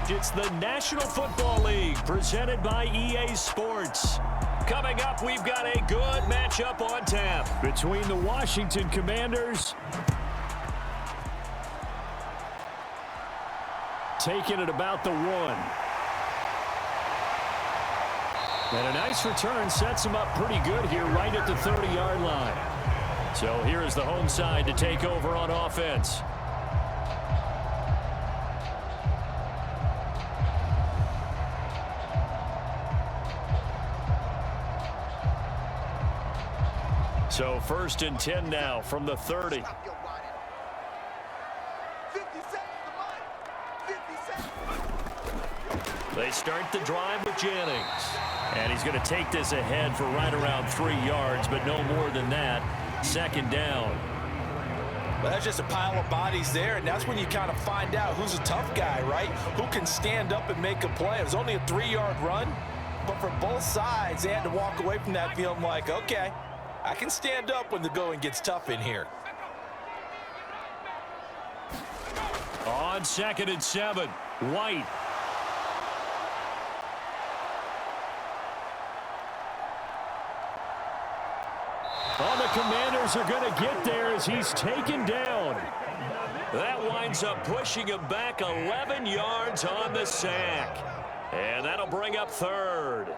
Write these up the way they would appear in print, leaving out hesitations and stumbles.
It's the National Football League presented by EA Sports. Coming up, we've got a good matchup on tap between the Washington Commanders taking it about the 1. And a nice return sets him up pretty good here right at the 30-yard line. So here is the home side to take over on offense. So 1st and 10 now from the 30. They start the drive with Jennings. And he's going to take this ahead for right around 3 yards, but no more than that. 2nd down. Well, that's just a pile of bodies there, and that's when you kind of find out who's a tough guy, right? Who can stand up and make a play. It was only a 3-yard run, but for both sides, they had to walk away from that feeling like, okay, I can stand up when the going gets tough in here. On 2nd and 7, White. Oh, the Commanders are going to get there as he's taken down. That winds up pushing him back 11 yards on the sack. And that'll bring up 3rd.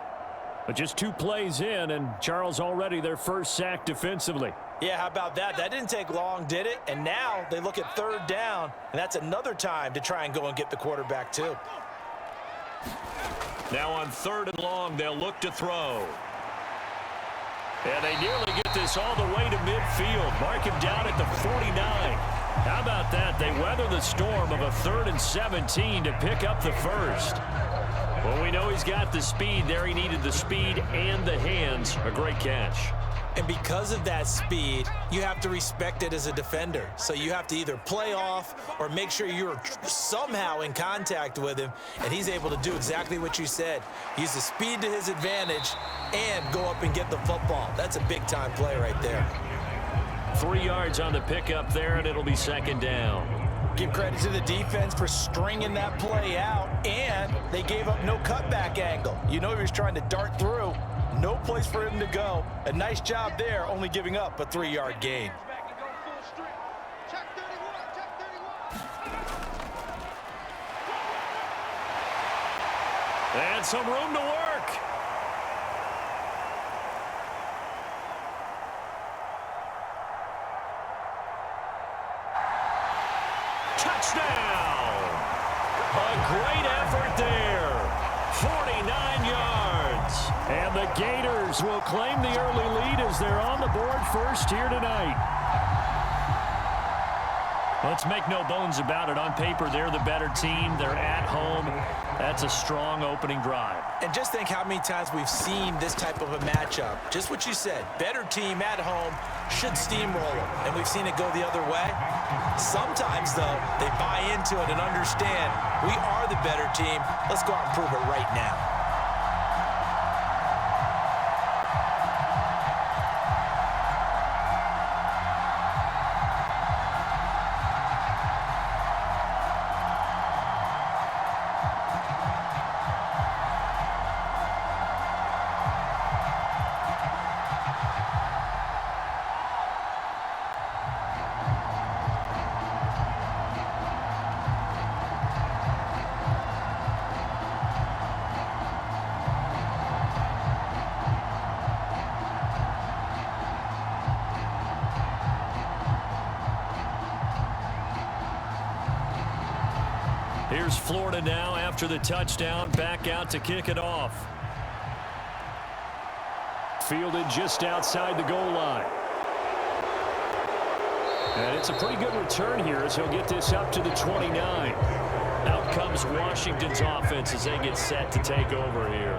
But just 2 plays in, and Charles already their first sack defensively. Yeah, how about that? That didn't take long, did it? And now they look at 3rd down, and that's another time to try and go and get the quarterback too. Now on 3rd and long, they'll look to throw. And they nearly get this all the way to midfield. Mark him down at the 49. How about that? They weather the storm of a 3rd and 17 to pick up the first. Well, we know he's got the speed there. He needed the speed and the hands. A great catch. And because of that speed, you have to respect it as a defender. So you have to either play off or make sure you're somehow in contact with him. And he's able to do exactly what you said. Use the speed to his advantage and go up and get the football. That's a big-time play right there. 3 yards on the pickup there, and it'll be 2nd down. Give credit to the defense for stringing that play out, and they gave up no cutback angle. You know he was trying to dart through. No place for him to go. A nice job there, only giving up a 3-yard gain. And some room to work. Touchdown! A great effort there. 49 yards. And the Gators will claim the early lead as they're on the board first here tonight. Let's make no bones about it. On paper, they're the better team. They're at home. That's a strong opening drive. And just think how many times we've seen this type of a matchup. Just what you said. Better team at home should steamroll them. And we've seen it go the other way. Sometimes, though, they buy into it and understand we are the better team. Let's go out and prove it right now. Here's Florida now after the touchdown, back out to kick it off. Fielded just outside the goal line. And it's a pretty good return here as he'll get this up to the 29. Out comes Washington's offense as they get set to take over here.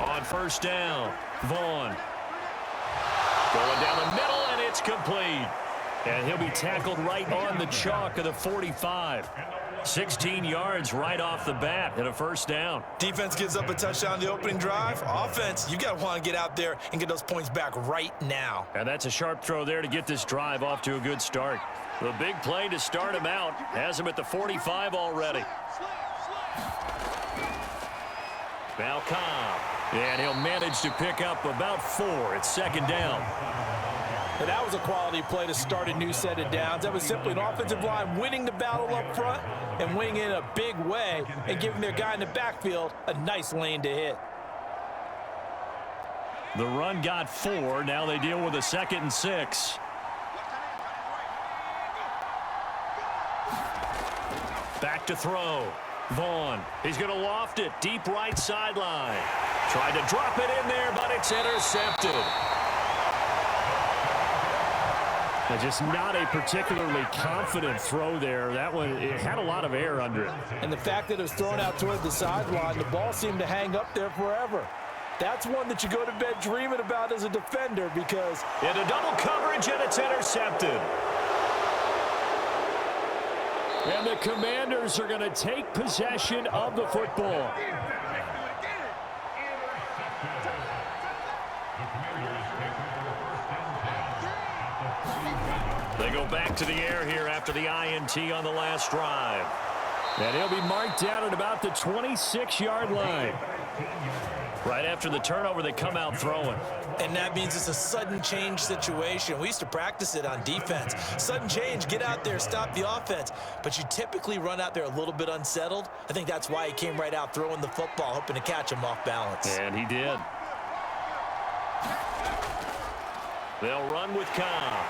On 1st down, Vaughn. Going down the middle, and it's complete. And he'll be tackled right on the chalk of the 45. 16 yards right off the bat and a first down. Defense gives up a touchdown the opening drive. Offense, you got to want to get out there and get those points back right now. And that's a sharp throw there to get this drive off to a good start. The big play to start him out has him at the 45 already. Now Cobb, and he'll manage to pick up about 4. It's second down. And that was a quality play to start a new set of downs. That was simply an offensive line winning the battle up front and winning in a big way and giving their guy in the backfield a nice lane to hit. The run got 4. Now they deal with a 2nd and 6. Back to throw. Vaughn, he's going to loft it deep right sideline. Tried to drop it in there, but it's intercepted. Just not a particularly confident throw there. That one, it had a lot of air under it. And the fact that it was thrown out toward the sideline, the ball seemed to hang up there forever. That's one that you go to bed dreaming about as a defender because... into double coverage, and it's intercepted. And the Commanders are going to take possession of the football. They go back to the air here after the INT on the last drive. And he'll be marked down at about the 26-yard line. Right after the turnover, they come out throwing. And that means it's a sudden change situation. We used to practice it on defense. Sudden change, get out there, stop the offense. But you typically run out there a little bit unsettled. I think that's why he came right out throwing the football, hoping to catch him off balance. And he did. They'll run with Cobb.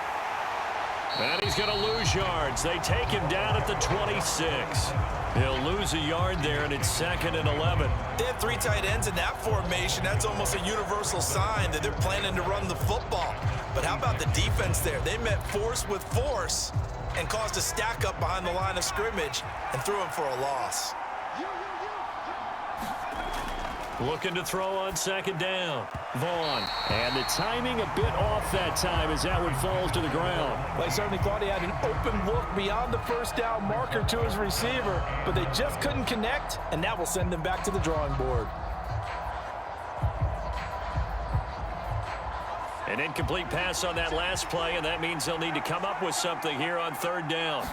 And he's going to lose yards. They take him down at the 26. He'll lose a yard there, and it's 2nd and 11. They have 3 tight ends in that formation. That's almost a universal sign that they're planning to run the football. But how about the defense there? They met force with force and caused a stack up behind the line of scrimmage and threw him for a loss. Looking to throw on 2nd down. Vaughn. And the timing a bit off that time as that one falls to the ground. They certainly thought he had an open look beyond the first down marker to his receiver, but they just couldn't connect, and that will send them back to the drawing board. An incomplete pass on that last play, and that means they'll need to come up with something here on 3rd down.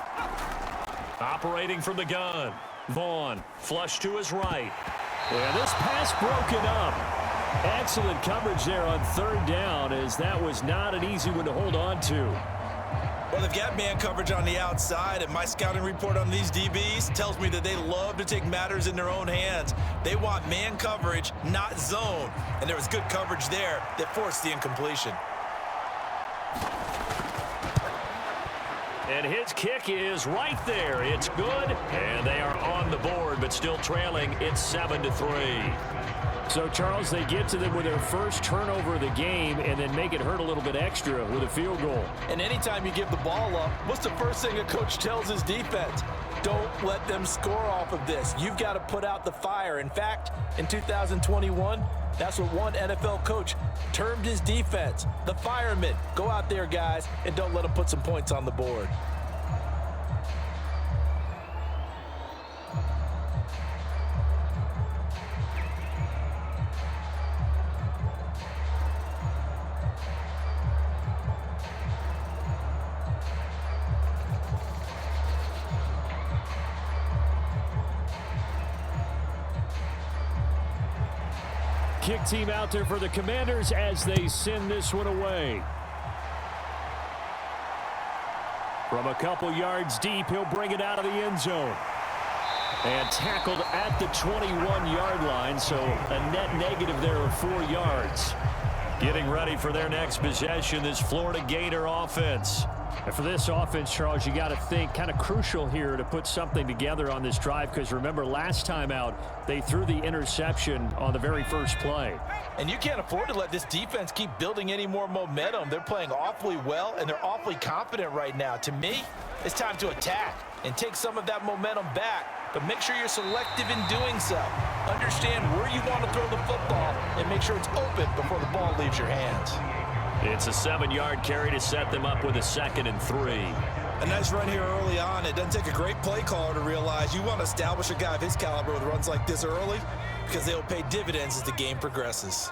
Operating from the gun. Vaughn, flush to his right. Yeah, this pass broken up. Excellent coverage there on 3rd down, as that was not an easy one to hold on to. Well, they've got man coverage on the outside, and my scouting report on these DBs tells me that they love to take matters in their own hands. They want man coverage, not zone, and there was good coverage there that forced the incompletion. And his kick is right there. It's good, and they are on the board, but still trailing. It's 7-3. So, Charles, they get to them with their first turnover of the game and then make it hurt a little bit extra with a field goal. And anytime you give the ball up, what's the first thing a coach tells his defense? Don't let them score off of this. You've got to put out the fire. In fact, in 2021, that's what one NFL coach termed his defense, the firemen. Go out there, guys, and don't let them put some points on the board. Kick team out there for the Commanders as they send this one away. From a couple yards deep, he'll bring it out of the end zone. And tackled at the 21-yard line, so a net negative there of 4 yards. Getting ready for their next possession, this Florida Gator offense. And for this offense, Charles, you got to think kind of crucial here to put something together on this drive, because remember, last time out, they threw the interception on the very first play. And you can't afford to let this defense keep building any more momentum. They're playing awfully well, and they're awfully confident right now. To me, it's time to attack and take some of that momentum back, but make sure you're selective in doing so. Understand where you want to throw the football and make sure it's open before the ball leaves your hands. It's a 7-yard carry to set them up with a 2nd and 3. A nice run here early on. It doesn't take a great play caller to realize you want to establish a guy of his caliber with runs like this early because they'll pay dividends as the game progresses.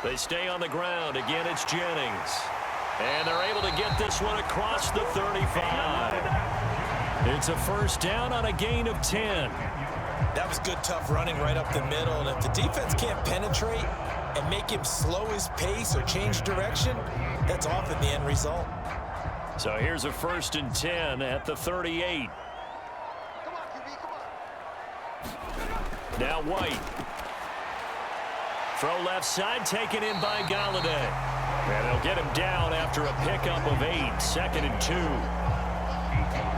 They stay on the ground. Again, it's Jennings. And they're able to get this one across the 35. It's a first down on a gain of 10. That was good, tough running right up the middle. And if the defense can't penetrate and make him slow his pace or change direction, that's often the end result. So here's a 1st and 10 at the 38. Now White. Throw left side, taken in by Galladay. And they'll get him down after a pickup of 8, 2nd and 2.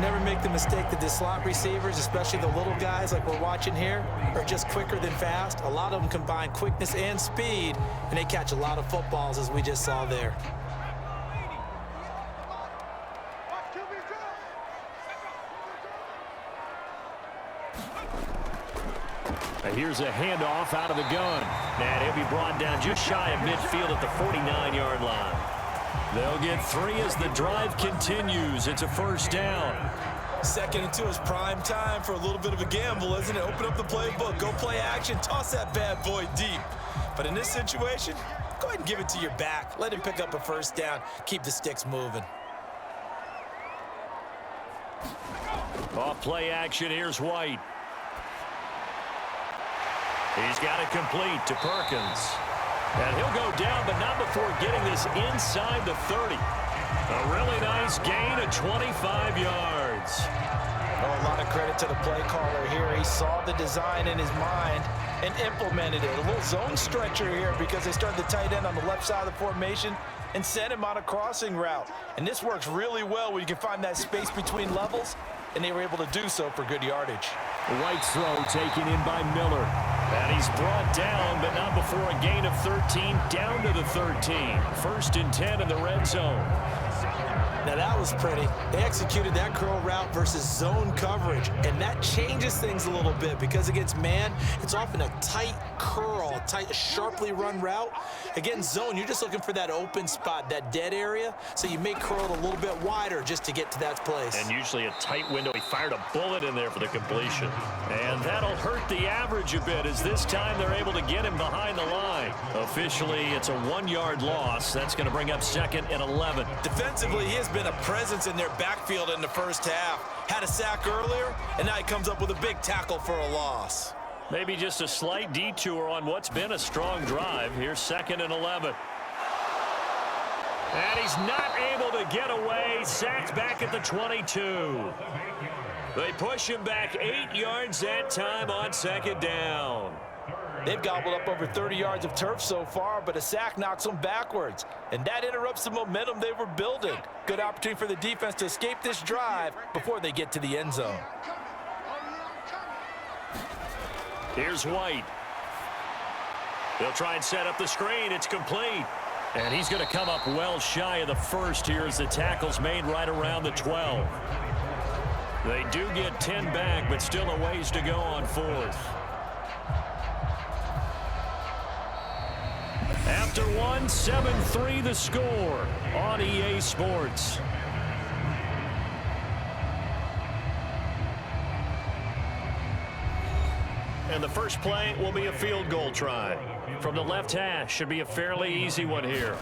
Never make the mistake that the slot receivers, especially the little guys like we're watching here, are just quicker than fast. A lot of them combine quickness and speed, and they catch a lot of footballs, as we just saw there. Here's a handoff out of the gun. And he'll be brought down just shy of midfield at the 49-yard line. They'll get 3 as the drive continues. It's a first down. 2nd and 2 is prime time for a little bit of a gamble, isn't it? Open up the playbook, go play action, toss that bad boy deep. But in this situation, go ahead and give it to your back. Let him pick up a first down. Keep the sticks moving. Off play action, here's White. He's got it complete to Perkins. And he'll go down, but not before getting this inside the 30. A really nice gain of 25 yards. Oh, a lot of credit to the play caller here. He saw the design in his mind and implemented it. A little zone stretcher here because they started the tight end on the left side of the formation and sent him on a crossing route. And this works really well when you can find that space between levels, and they were able to do so for good yardage. White's throw taken in by Miller. And he's brought down, but not before a gain of 13, down to the 13. 1st and 10 in the red zone. Now that was pretty. They executed that curl route versus zone coverage, and that changes things a little bit because against man, it's often a tight curl, a tight, sharply run route. Against zone, you're just looking for that open spot, that dead area, so you may curl it a little bit wider just to get to that place. And usually a tight window. He fired a bullet in there for the completion. And that'll hurt the average a bit as this time they're able to get him behind the line. Officially, it's a 1-yard loss. That's going to bring up 2nd and 11. Defensively, he has been a presence in their backfield in the first half. Had a sack earlier, and now he comes up with a big tackle for a loss. Maybe just a slight detour on what's been a strong drive. Here's 2nd and 11. And he's not able to get away. Sacked back at the 22. They push him back 8 yards that time on 2nd down. They've gobbled up over 30 yards of turf so far, but a sack knocks them backwards. And that interrupts the momentum they were building. Good opportunity for the defense to escape this drive before they get to the end zone. Here's White. They'll try and set up the screen. It's complete. And he's going to come up well shy of the first here as the tackle's made right around the 12. They do get 10 back, but still a ways to go on 4th. After 1, 7-3 the score on EA Sports. And the first play will be a field goal try. From the left hash, should be a fairly easy one here.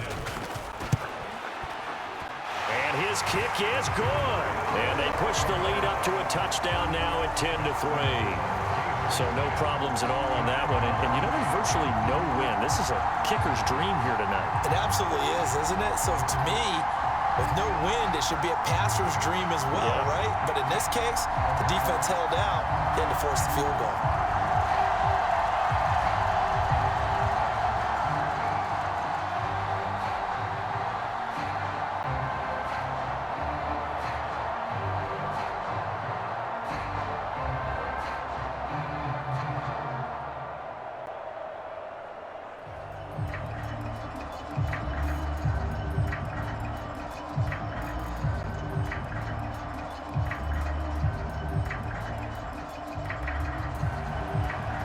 And his kick is good. And they push the lead up to a touchdown now at 10-3. So no problems at all on that one. And you know, there's virtually no win. This is a kicker's dream here tonight. It absolutely is, isn't it? So to me, with no wind, it should be a passer's dream as well, right? But in this case, the defense held out. They had to force the field goal.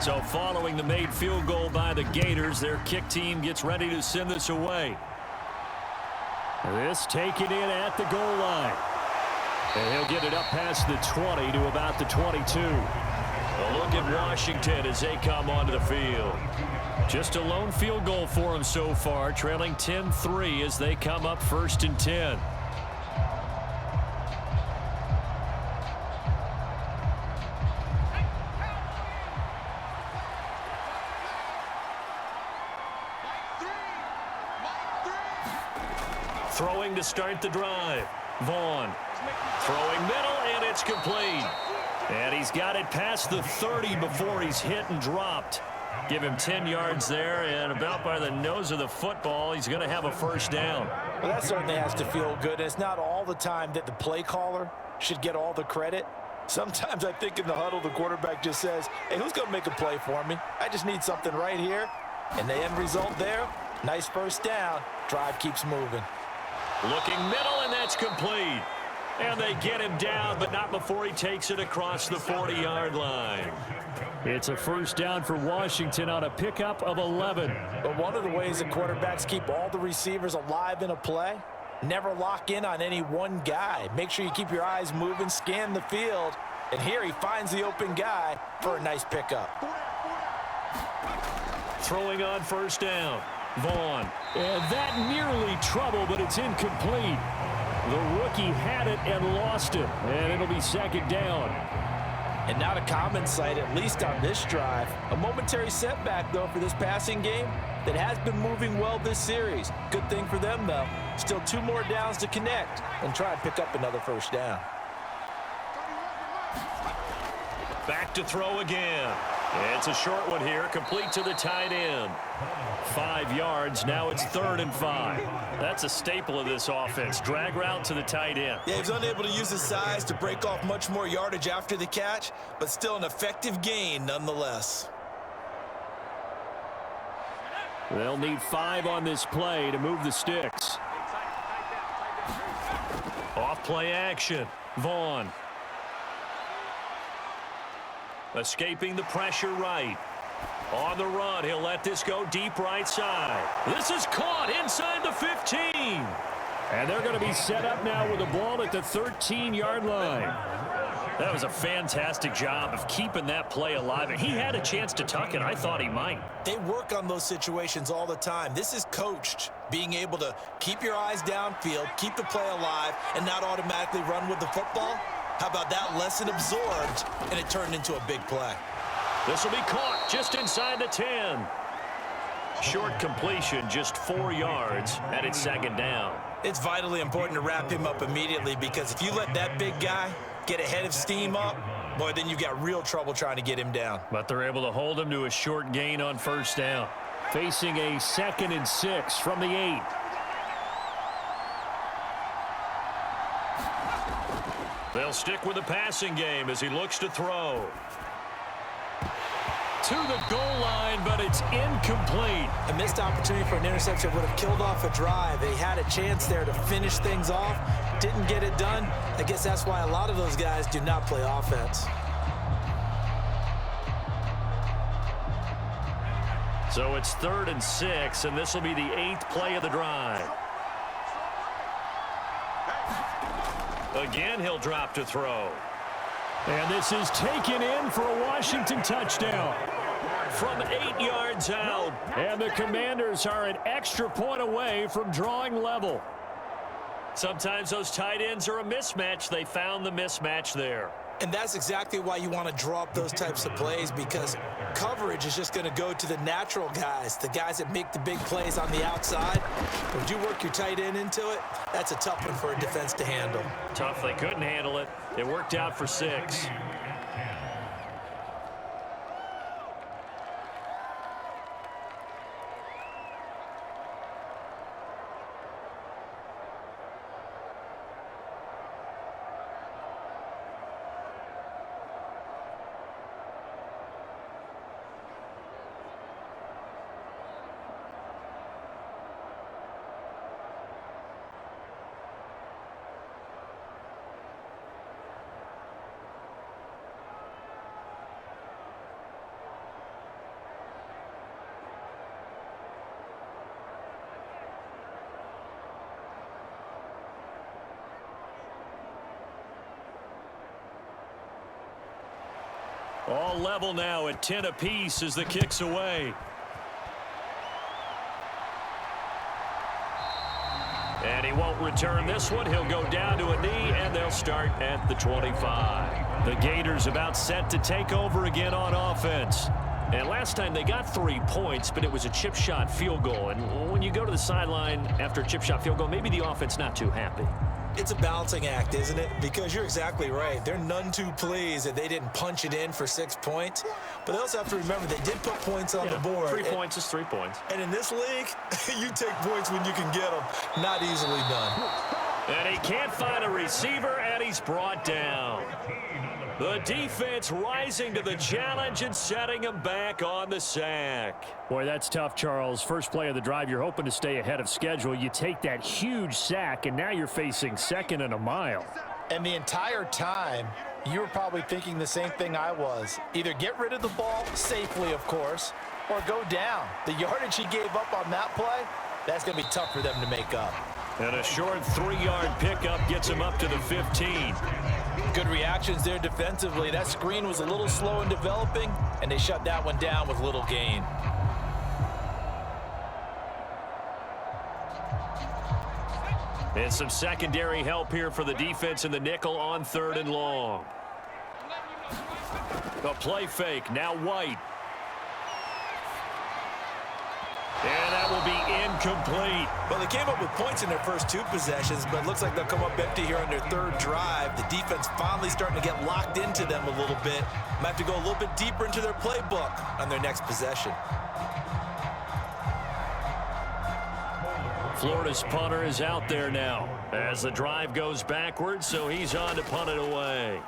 So following the made field goal by the Gators, their kick team gets ready to send this away. This taken in at the goal line. And he'll get it up past the 20 to about the 22. A look at Washington as they come onto the field. Just a lone field goal for them so far, trailing 10-3 as they come up 1st and 10. Throwing to start the drive. Vaughn throwing middle, and it's complete. And he's got it past the 30 before he's hit and dropped. Give him 10 yards there, and about by the nose of the football, he's going to have a first down. Well, that certainly has to feel good. It's not all the time that the play caller should get all the credit. Sometimes I think in the huddle, the quarterback just says, hey, who's going to make a play for me? I just need something right here. And the end result there, nice first down. Drive keeps moving. Looking middle, and that's complete. And they get him down, but not before he takes it across the 40-yard line. It's a first down for Washington on a pickup of 11. But one of the ways that quarterbacks keep all the receivers alive in a play, never lock in on any one guy. Make sure you keep your eyes moving, scan the field, and here he finds the open guy for a nice pickup. Throwing on first down. Vaughn. And that nearly trouble, but it's incomplete. The rookie had it and lost it, and it'll be second down. And not a common sight, at least on this drive. A momentary setback, though, for this passing game that has been moving well this series. Good thing for them, though. Still 2 more downs to connect and try and pick up another first down. Back to throw again. It's a short one here, complete to the tight end. 5 yards, now it's 3rd and 5. That's a staple of this offense. Drag route to the tight end. Yeah, he was unable to use his size to break off much more yardage after the catch, but still an effective gain nonetheless. They'll need 5 on this play to move the sticks. Off play action. Vaughn. Escaping the pressure right. On the run, he'll let this go deep right side. This is caught inside the 15. And they're going to be set up now with the ball at the 13-yard line. That was a fantastic job of keeping that play alive. And he had a chance to tuck it. I thought he might. They work on those situations all the time. This is coached, being able to keep your eyes downfield, keep the play alive, and not automatically run with the football. How about that lesson absorbed, and it turned into a big play? This will be caught just inside the 10. Short completion, just 4 yards, and it's second down. It's vitally important to wrap him up immediately, because if you let that big guy get ahead of steam up, boy, then you've got real trouble trying to get him down. But they're able to hold him to a short gain on first down. Facing a 2nd and 6 from the 8. They'll stick with the passing game as he looks to throw. To the goal line, but it's incomplete. A missed opportunity for an interception would have killed off a drive. They had a chance there to finish things off. Didn't get it done. I guess that's why a lot of those guys do not play offense. So it's 3rd and 6, and this will be the 8th play of the drive. Again, he'll drop to throw. And this is taken in for a Washington touchdown. From 8 yards out. And the Commanders are an extra point away from drawing level. Sometimes those tight ends are a mismatch. They found the mismatch there. And that's exactly why you want to draw up those types of plays, because coverage is just going to go to the natural guys, the guys that make the big plays on the outside. Would you work your tight end into it? That's a tough one for a defense to handle. Tough. They couldn't handle it. It worked out for 6. All level now at 10 apiece as the kick's away. And he won't return this one. He'll go down to a knee, and they'll start at the 25. The Gators about set to take over again on offense. And last time they got 3 points, but it was a chip shot field goal. And when you go to the sideline after a chip shot field goal, maybe the offense not too happy. It's a balancing act, isn't it? Because you're exactly right. They're none too pleased that they didn't punch it in for 6 points. But they also have to remember they did put points on the board. 3 points is 3 points. And in this league, you take points when you can get them. Not easily done. And he can't find a receiver, and he's brought down. The defense rising to the challenge and setting him back on the sack. Boy, that's tough, Charles. First play of the drive, you're hoping to stay ahead of schedule. You take that huge sack, and now you're facing second and a mile. And the entire time, you were probably thinking the same thing I was. Either get rid of the ball, safely, of course, or go down. The yardage he gave up on that play, that's going to be tough for them to make up. And a short 3-yard pickup gets him up to the 15. Good reactions there defensively. That screen was a little slow in developing, and they shut that one down with little gain. And some secondary help here for the defense in the nickel on 3rd and long. A play fake, now White. And that will be incomplete. Well, they came up with points in their first 2 possessions, but it looks like they'll come up empty here on their 3rd drive. The defense finally starting to get locked into them a little bit. Might have to go a little bit deeper into their playbook on their next possession. Florida's punter is out there now as the drive goes backwards, so he's on to punt it away.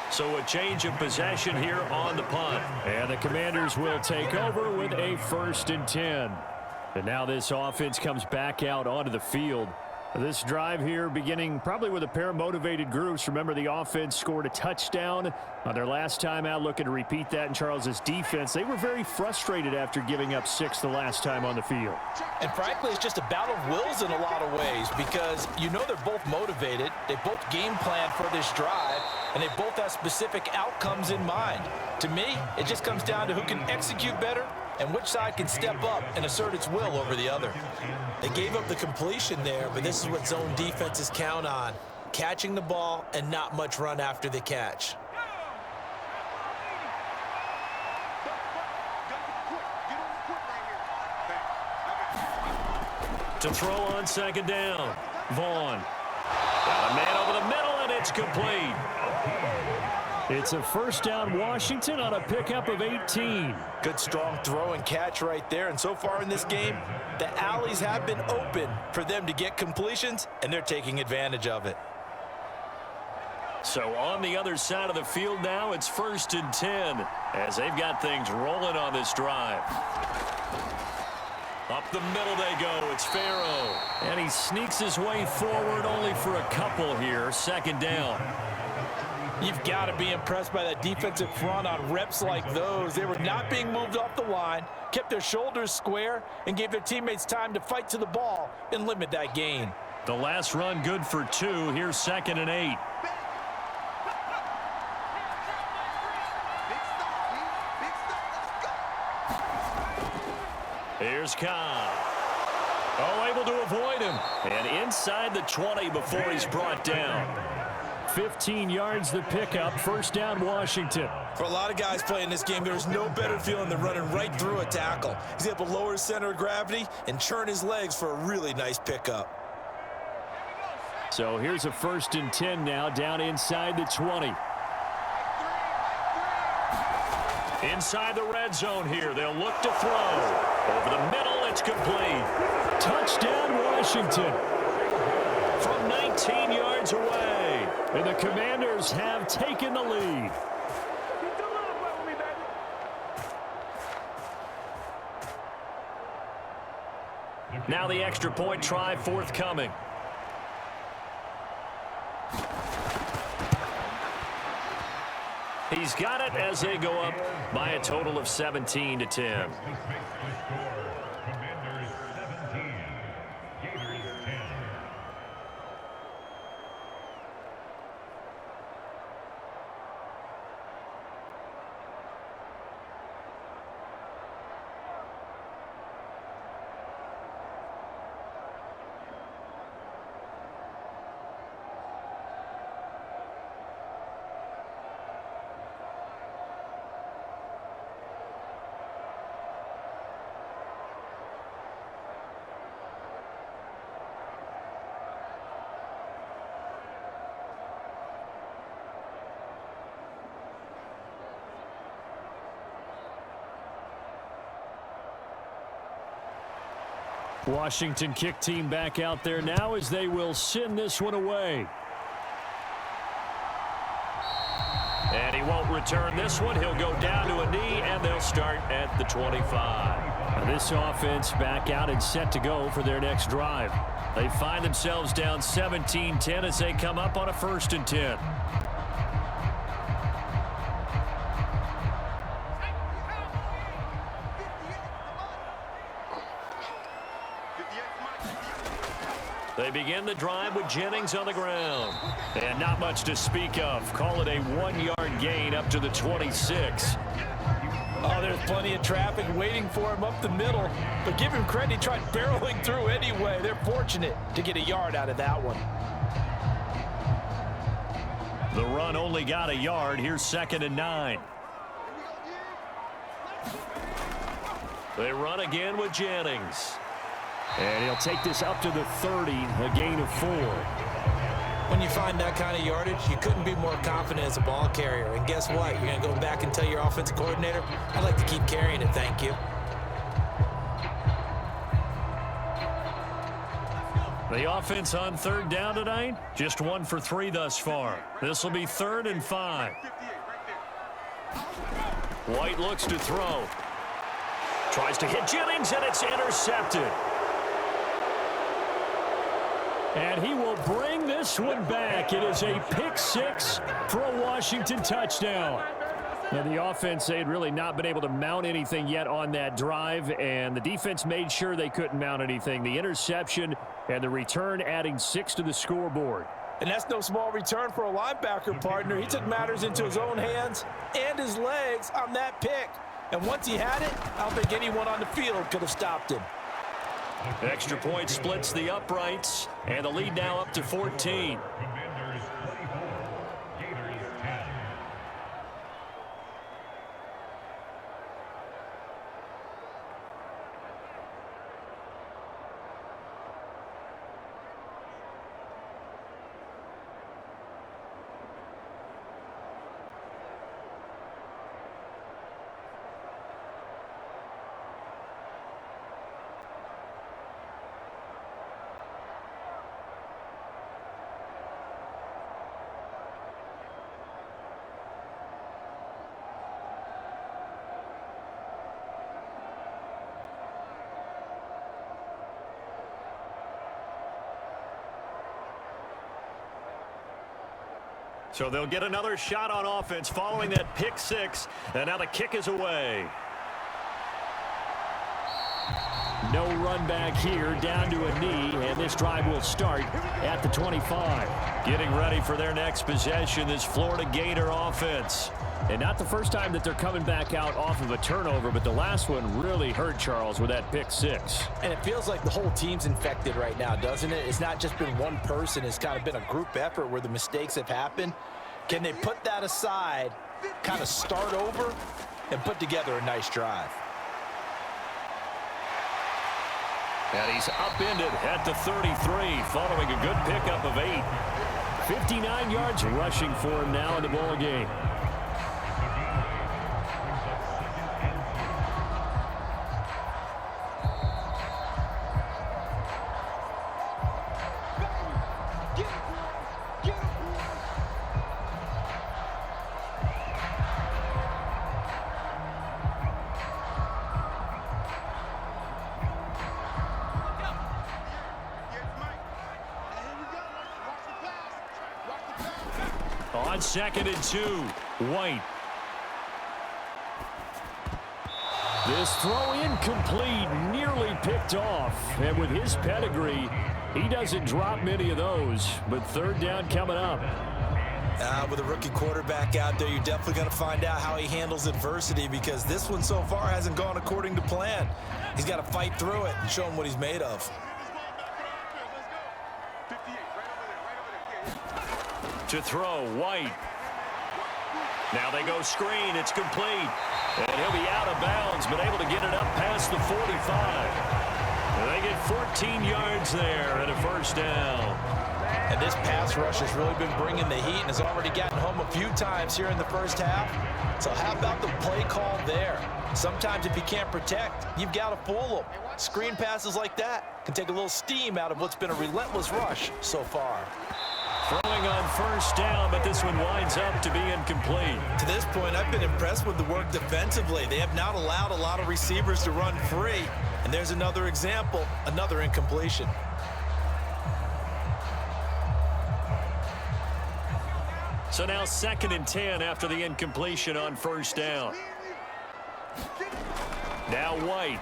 So a change of possession here on the punt. And the Commanders will take over with a 1st and 10. And now this offense comes back out onto the field. This drive here beginning probably with a pair of motivated groups. Remember, the offense scored a touchdown on their last time out, looking to repeat that in Charles's defense. They were very frustrated after giving up 6 the last time on the field. And frankly, it's just a battle of wills in a lot of ways because you know they're both motivated. They both game plan for this drive, and they both have specific outcomes in mind. To me, it just comes down to who can execute better and which side can step up and assert its will over the other. They gave up the completion there, but this is what zone defenses count on. Catching the ball and not much run after the catch. To throw on 2nd down. Vaughn. Got a man over the middle, and it's complete. It's a 1st down Washington on a pickup of 18. Good strong throw and catch right there. And so far in this game, the alleys have been open for them to get completions, and they're taking advantage of it. So on the other side of the field now, it's 1st and 10 as they've got things rolling on this drive. Up the middle they go. It's Farrow. And he sneaks his way forward only for a couple here. 2nd down. You've got to be impressed by that defensive front on reps like those. They were not being moved off the line, kept their shoulders square, and gave their teammates time to fight to the ball and limit that gain. The last run good for 2. Here's 2nd and 8. Here's Cobb. Oh, able to avoid him. And inside the 20 before he's brought down. 15 yards the pickup. 1st down Washington. For a lot of guys playing this game, there's no better feeling than running right through a tackle. He's able to lower his center of gravity and churn his legs for a really nice pickup. So here's a 1st and 10 now, down inside the 20. Inside the red zone here. They'll look to throw. Over the middle, it's complete. Touchdown Washington. From 19 yards away. And the Commanders have taken the lead. Now the extra point try forthcoming. He's got it as they go up by a total of 17-10. Washington kick team back out there now as they will send this one away. And he won't return this one. He'll go down to a knee, and they'll start at the 25. Now this offense back out and set to go for their next drive. They find themselves down 17-10 as they come up on a 1st and 10. They begin the drive with Jennings on the ground. And not much to speak of. Call it a 1-yard gain up to the 26. Oh, there's plenty of traffic waiting for him up the middle. But give him credit, he tried barreling through anyway. They're fortunate to get a yard out of that one. The run only got a yard. Here's 2nd and 9. They run again with Jennings. And he'll take this up to the 30, a gain of 4. When you find that kind of yardage, you couldn't be more confident as a ball carrier. And guess what? You're going to go back and tell your offensive coordinator, I'd like to keep carrying it, thank you. The offense on 3rd down tonight, just 1 for 3 thus far. This will be 3rd and 5. White looks to throw. Tries to hit Jennings, and it's intercepted. And he will bring this one back. It is a pick 6 for a Washington touchdown. Now, the offense, they had really not been able to mount anything yet on that drive, and the defense made sure they couldn't mount anything. The interception and the return adding 6 to the scoreboard. And that's no small return for a linebacker, partner. He took matters into his own hands and his legs on that pick. And once he had it, I don't think anyone on the field could have stopped him. Extra point splits the uprights, and the lead now up to 14. So they'll get another shot on offense following that pick 6, and now the kick is away. No run back here, down to a knee, and this drive will start at the 25. Getting ready for their next possession, this Florida Gator offense. And not the first time that they're coming back out off of a turnover, but the last one really hurt Charles with that pick 6. And it feels like the whole team's infected right now, doesn't it? It's not just been one person. It's kind of been a group effort where the mistakes have happened. Can they put that aside, kind of start over, and put together a nice drive? And he's upended at the 33, following a good pickup of 8. 59 yards rushing for him now in the ball game. On 2nd and 2, White. This throw incomplete, nearly picked off. And with his pedigree, he doesn't drop many of those. But 3rd down coming up. With a rookie quarterback out there, you're definitely going to find out how he handles adversity, because this one so far hasn't gone according to plan. He's got to fight through it and show him what he's made of. To throw, White. Now they go screen. It's complete. And he'll be out of bounds, but able to get it up past the 45. And they get 14 yards there and a 1st down. And this pass rush has really been bringing the heat and has already gotten home a few times here in the first half. So how about the play call there? Sometimes if you can't protect, you've got to fool them. Screen passes like that can take a little steam out of what's been a relentless rush so far. Throwing on first down, but this one winds up to be incomplete. To this point, I've been impressed with the work defensively. They have not allowed a lot of receivers to run free. And there's another example, another incompletion. So now 2nd and 10 after the incompletion on first down. Now White.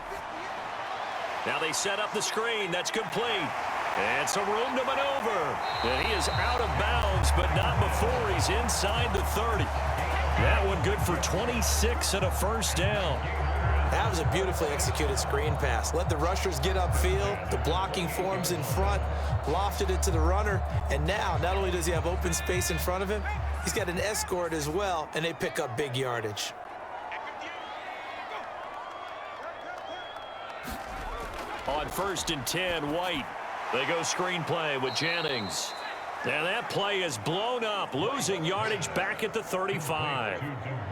Now they set up the screen. That's complete. And some room to maneuver. And he is out of bounds, but not before he's inside the 30. That one good for 26 and a first down. That was a beautifully executed screen pass. Let the rushers get upfield. The blocking forms in front. Lofted it to the runner. And now, not only does he have open space in front of him, he's got an escort as well, and they pick up big yardage. On 1st and 10, White. They go screenplay with Jennings. And that play is blown up, losing yardage back at the 35.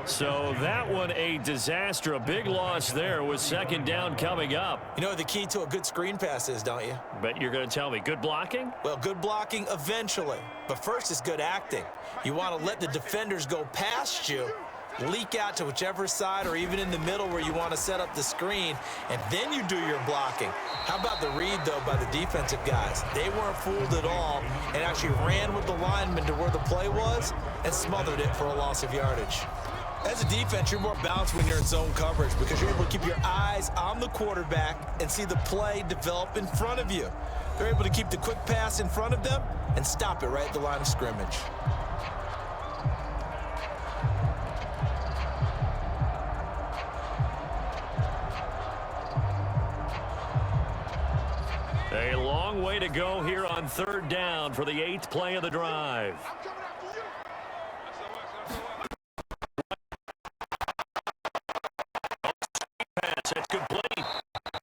So that one a disaster, a big loss there with 2nd down coming up. You know what the key to a good screen pass is, don't you? But you're going to tell me, good blocking? Well, good blocking eventually. But first is good acting. You want to let the defenders go past you, leak out to whichever side or even in the middle where you want to set up the screen, and then you do your blocking. How about the read, though, by the defensive guys? They weren't fooled at all and actually ran with the lineman to where the play was and smothered it for a loss of yardage. As a defense, you're more balanced when you're in zone coverage because you're able to keep your eyes on the quarterback and see the play develop in front of you. They're able to keep the quick pass in front of them and stop it right at the line of scrimmage. A long way to go here on 3rd down for the 8th play of the drive. Pass, that's complete.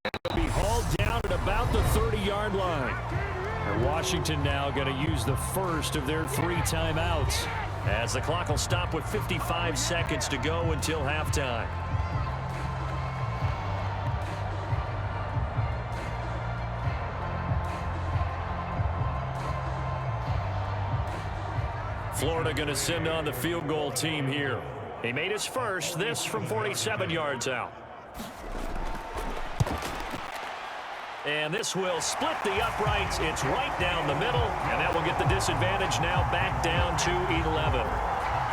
It'll be hauled down at about the 30-yard line. And Washington now going to use the first of their 3 timeouts, as the clock will stop with 55 seconds to go until halftime. Florida going to send on the field goal team here. He made his first, this from 47 yards out. And this will split the uprights. It's right down the middle, and that will get the disadvantage now back down to 11.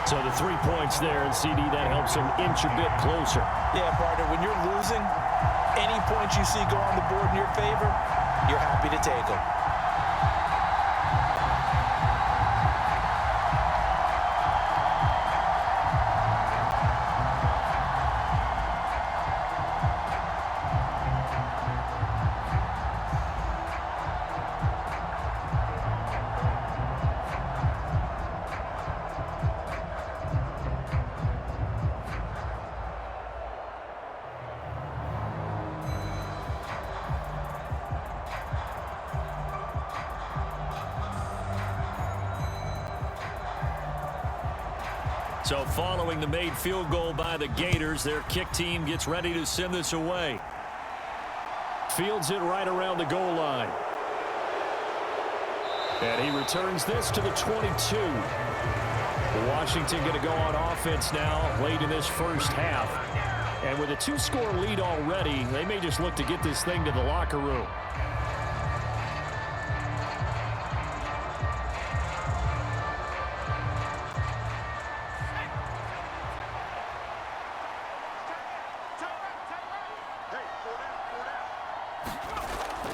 So the 3 points there, and CD, that helps him inch a bit closer. Yeah, partner, when you're losing, any points you see go on the board in your favor, you're happy to take them. So following the made field goal by the Gators, their kick team gets ready to send this away. Fields it right around the goal line. And he returns this to the 22. Washington going to go on offense now late in this first half. And with a 2-score lead already, they may just look to get this thing to the locker room.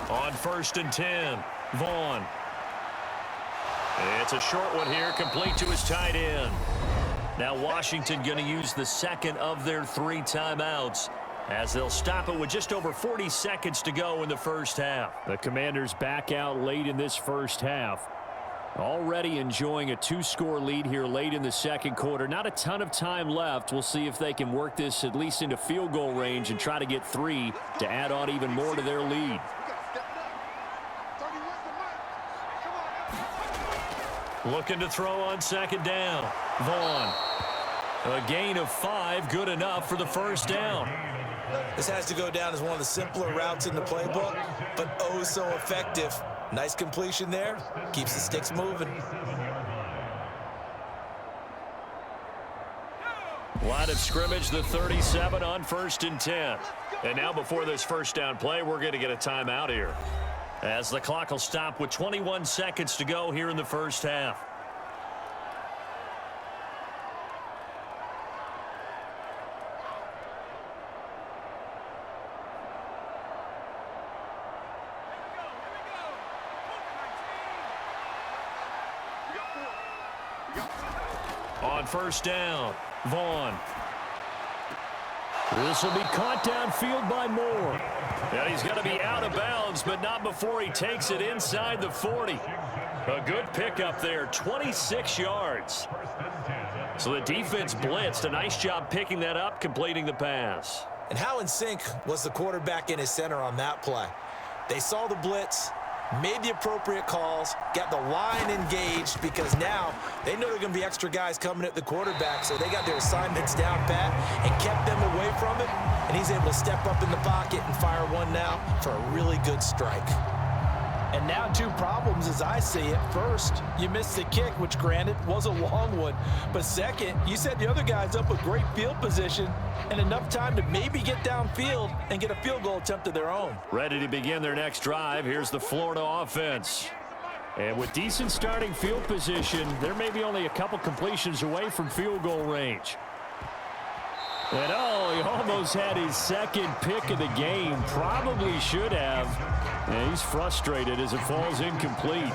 On 1st and 10, Vaughn. It's a short one here, complete to his tight end. Now Washington going to use the 2nd of their 3 timeouts, as they'll stop it with just over 40 seconds to go in the first half. The Commanders back out late in this first half. Already enjoying a 2-score lead here late in the 2nd quarter. Not a ton of time left. We'll see if they can work this at least into field goal range and try to get 3 to add on even more to their lead. Looking to throw on second down. Vaughn. A gain of 5, good enough for the first down. This has to go down as one of the simpler routes in the playbook, but oh so effective. Nice completion there. Keeps the sticks moving. Line of scrimmage, the 37 on 1st and 10. And now before this first down play, we're going to get a timeout here, as the clock will stop with 21 seconds to go here in the first half. On first down, Vaughn. This will be caught downfield by Moore. And he's going to be out of bounds, but not before he takes it inside the 40. A good pickup there, 26 yards. So the defense blitzed. A nice job picking that up, completing the pass. And how in sync was the quarterback and his center on that play? They saw the blitz, made the appropriate calls, got the line engaged, because now they know there are going to be extra guys coming at the quarterback, so they got their assignments down pat and kept them away from it, and he's able to step up in the pocket and fire one now for a really good strike. And now 2 problems as I see it. First, you missed the kick, which granted was a long one. But second, you set the other guys up with great field position and enough time to maybe get downfield and get a field goal attempt of their own. Ready to begin their next drive. Here's the Florida offense. And with decent starting field position, they're maybe only a couple completions away from field goal range. And oh, he almost had his second pick of the game. Probably should have. And he's frustrated as it falls incomplete.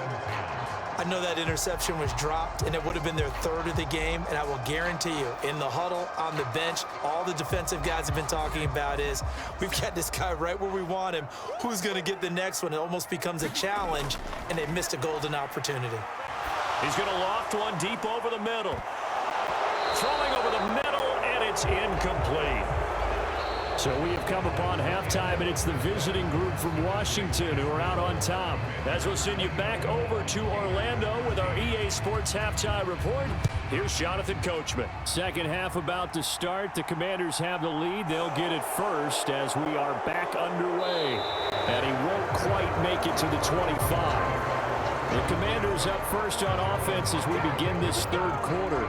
I know that interception was dropped, and it would have been their 3rd of the game, and I will guarantee you, in the huddle, on the bench, all the defensive guys have been talking about is, we've got this guy right where we want him. Who's going to get the next one? It almost becomes a challenge, and they missed a golden opportunity. He's going to loft one deep over the middle. Throwing over the middle, and it's incomplete. So we have come upon halftime, and it's the visiting group from Washington who are out on top. As we'll send you back over to Orlando with our EA Sports Halftime Report, here's Jonathan Coachman. Second half about to start. The Commanders have the lead. They'll get it first as we are back underway. And he won't quite make it to the 25. The Commanders up first on offense as we begin this 3rd quarter.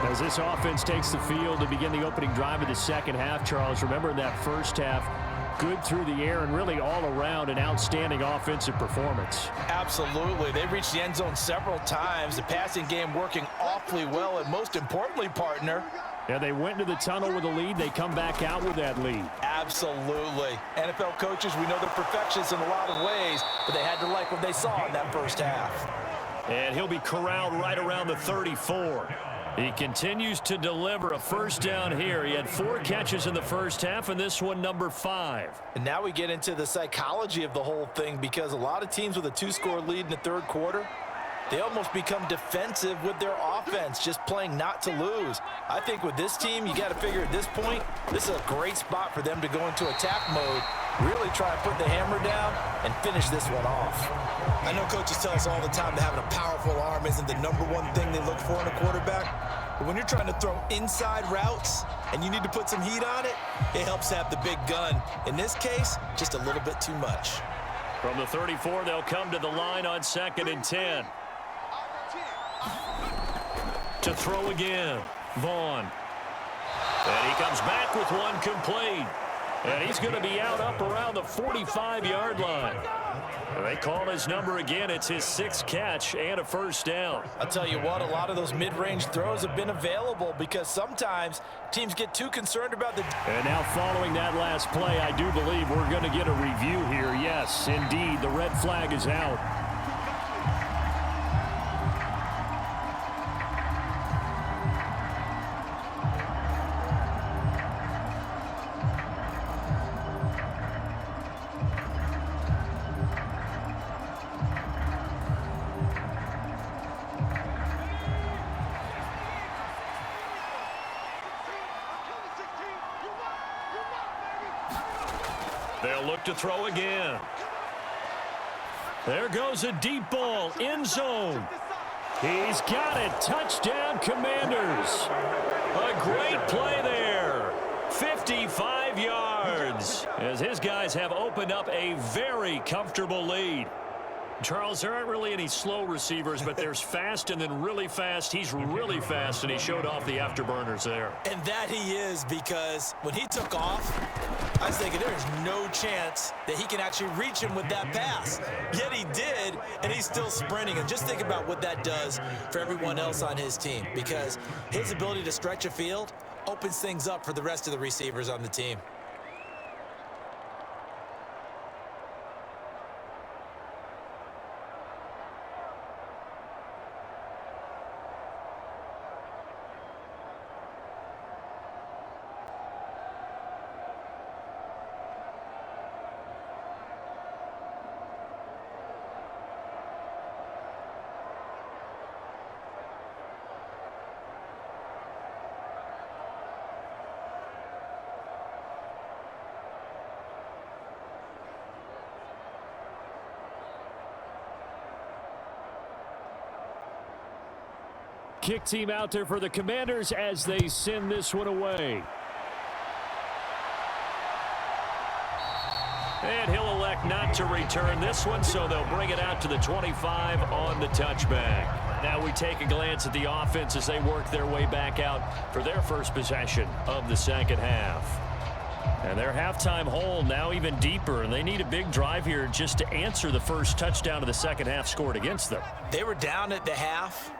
As this offense takes the field to begin the opening drive of the second half, Charles, remember in that first half, good through the air and really all around an outstanding offensive performance. Absolutely. They reached the end zone several times. The passing game working awfully well, and most importantly, partner, yeah, they went into the tunnel with a lead. They come back out with that lead. Absolutely. NFL coaches, we know they're perfectionists in a lot of ways, but they had to like what they saw in that first half. And he'll be corralled right around the 34. He continues to deliver a first down here. He had 4 catches in the first half, and this one number 5. And now we get into the psychology of the whole thing, because a lot of teams with a 2-score lead in the 3rd quarter, they almost become defensive with their offense, just playing not to lose. I think with this team, you got to figure at this point, this is a great spot for them to go into attack mode, really try to put the hammer down and finish this one off. I know coaches tell us all the time that having a powerful arm isn't the #1 thing they look for in a quarterback. But when you're trying to throw inside routes and you need to put some heat on it, it helps have the big gun. In this case, just a little bit too much. From the 34, they'll come to the line on 2nd and 10. To throw again, Vaughn. And he comes back with one complete. And he's going to be out up around the 45-yard line. They call his number again. It's his 6th catch and a first down. I'll tell you what, a lot of those mid-range throws have been available, because sometimes teams get too concerned about the... And now following that last play, I do believe we're going to get a review here. Yes, indeed, the red flag is out. They'll look to throw again. There goes a deep ball, end zone. He's got it. Touchdown, Commanders. A great play there. 55 yards as his guys have opened up a very comfortable lead. Charles, there aren't really any slow receivers, but there's fast and then really fast. He's really fast, and he showed off the afterburners there. And that he is, because when he took off, I was thinking there is no chance that he can actually reach him with that pass. Yet he did, and he's still sprinting. And just think about what that does for everyone else on his team, because his ability to stretch a field opens things up for the rest of the receivers on the team. Kick team out there for the Commanders as they send this one away. And he'll elect not to return this one, so they'll bring it out to the 25 on the touchback. Now we take a glance at the offense as they work their way back out for their first possession of the second half. And their halftime hole now even deeper, and they need a big drive here just to answer the first touchdown of the second half scored against them. They were down at the half.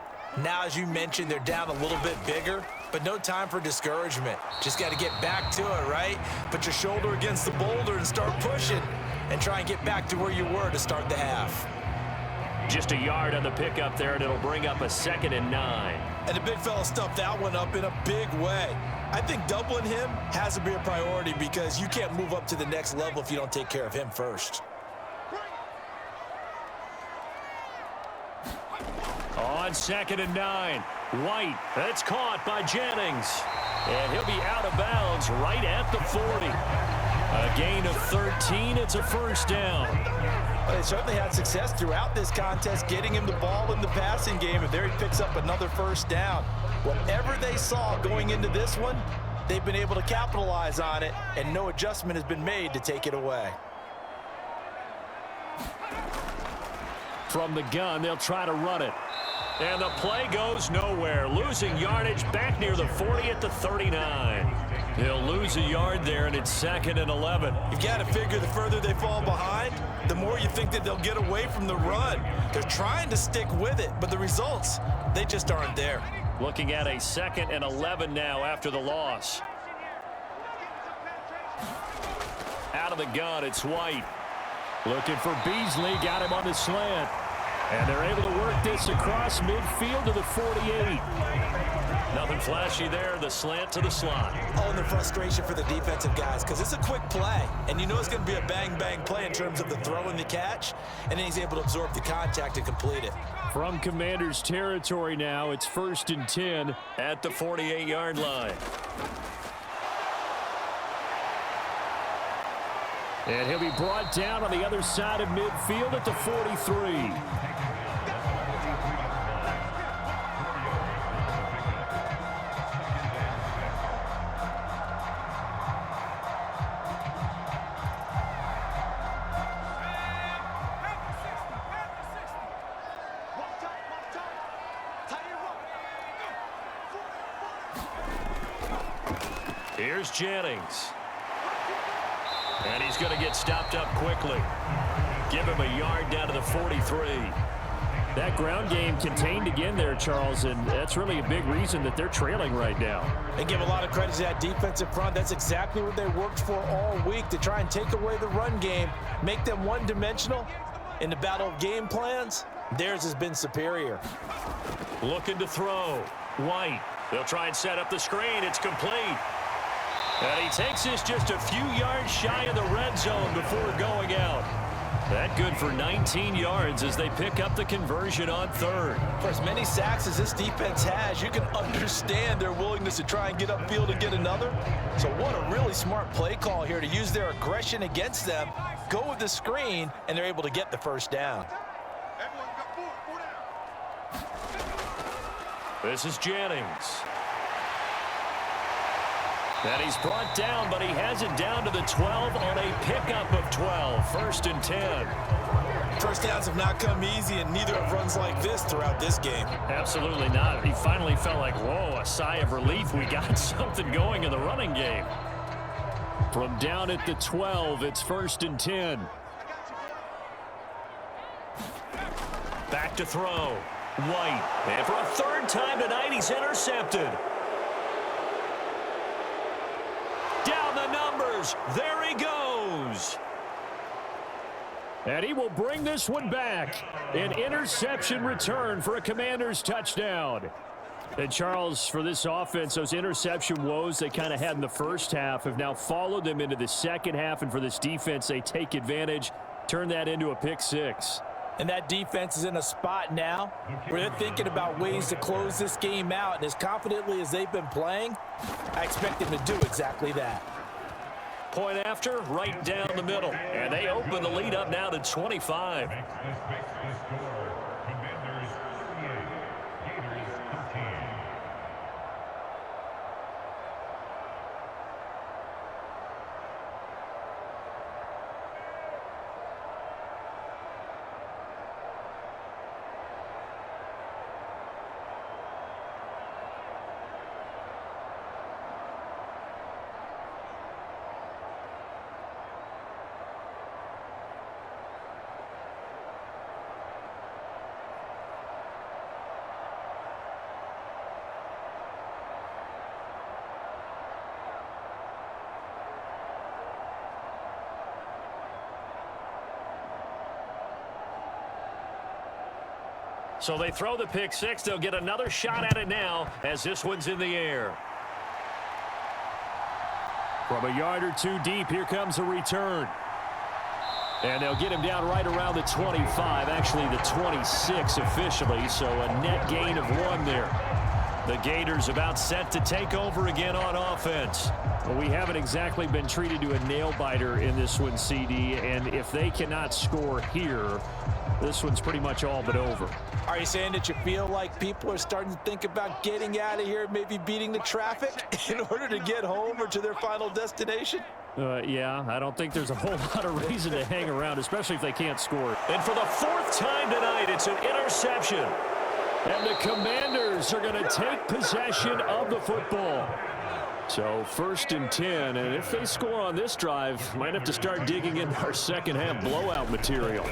Now, as you mentioned, they're down a little bit bigger, but no time for discouragement. Just got to get back to it, right? Put your shoulder against the boulder and start pushing and try and get back to where you were to start the half. Just a yard on the pickup there, and it'll bring up a 2nd and 9. And the big fella stuffed that one up in a big way. I think doubling him has to be a priority because you can't move up to the next level if you don't take care of him first. On 2nd and 9, White, that's caught by Jennings. And he'll be out of bounds right at the 40. A gain of 13, it's a first down. Well, they certainly had success throughout this contest, getting him the ball in the passing game, and there he picks up another first down. Whatever they saw going into this one, they've been able to capitalize on it, and no adjustment has been made to take it away. From the gun, they'll try to run it. And the play goes nowhere. Losing yardage back near the 40 at the 39. They'll lose a yard there, and it's 2nd and 11. You've got to figure the further they fall behind, the more you think that they'll get away from the run. They're trying to stick with it, but the results, they just aren't there. Looking at a 2nd and 11 now after the loss. Out of the gun, it's White. Looking for Beasley, got him on the slant. And they're able to work this across midfield to the 48. Nothing flashy there, the slant to the slot. Oh, and the frustration for the defensive guys, because it's a quick play. And you know it's going to be a bang-bang play in terms of the throw and the catch. And then he's able to absorb the contact and complete it. From Commanders territory now, it's 1st and 10 at the 48-yard line. And he'll be brought down on the other side of midfield at the 43. Here's Jennings. And he's going to get stopped up quickly. Give him a yard down to the 43. That ground game contained again there, Charles, and that's really a big reason that they're trailing right now. They give a lot of credit to that defensive front. That's exactly what they worked for all week, to try and take away the run game, make them one-dimensional. In the battle of game plans, theirs has been superior. Looking to throw. White. They'll try and set up the screen. It's complete. And he takes this just a few yards shy of the red zone before going out. That good for 19 yards as they pick up the conversion on 3rd. For as many sacks as this defense has, you can understand their willingness to try and get upfield and get another. So what a really smart play call here to use their aggression against them, go with the screen, and they're able to get the first down. This is Jennings. And he's brought down, but he has it down to the 12 on a pickup of 12. 1st and 10. First downs have not come easy, and neither have runs like this throughout this game. Absolutely not. He finally felt like, whoa, a sigh of relief. We got something going in the running game. From down at the 12, it's 1st and 10. Back to throw. White. And for a 3rd time tonight, he's intercepted. Down the numbers. There he goes. And he will bring this one back. An interception return for a Commanders touchdown. And Charles, for this offense, those interception woes they kind of had in the first half have now followed them into the second half. And for this defense, they take advantage, turn that into a pick 6. And that defense is in a spot now where they're thinking about ways to close this game out. And as confidently as they've been playing, I expect them to do exactly that. Point after, right down the middle. And they open the lead up now to 25. So they throw the pick 6. They'll get another shot at it now as this one's in the air. From a yard or two deep, here comes a return. And they'll get him down right around the 25, actually the 26 officially, so a net gain of 1 there. The Gators about set to take over again on offense. Well, we haven't exactly been treated to a nail-biter in this one, CD, and if they cannot score here, this one's pretty much all but over. Are you saying that you feel like people are starting to think about getting out of here, maybe beating the traffic in order to get home or to their final destination? Yeah, I don't think there's a whole lot of reason to hang around, especially if they can't score. And for the 4th time tonight, it's an interception. And the Commanders are going to take possession of the football. So 1st and 10, and if they score on this drive, might have to start digging into our second half blowout material.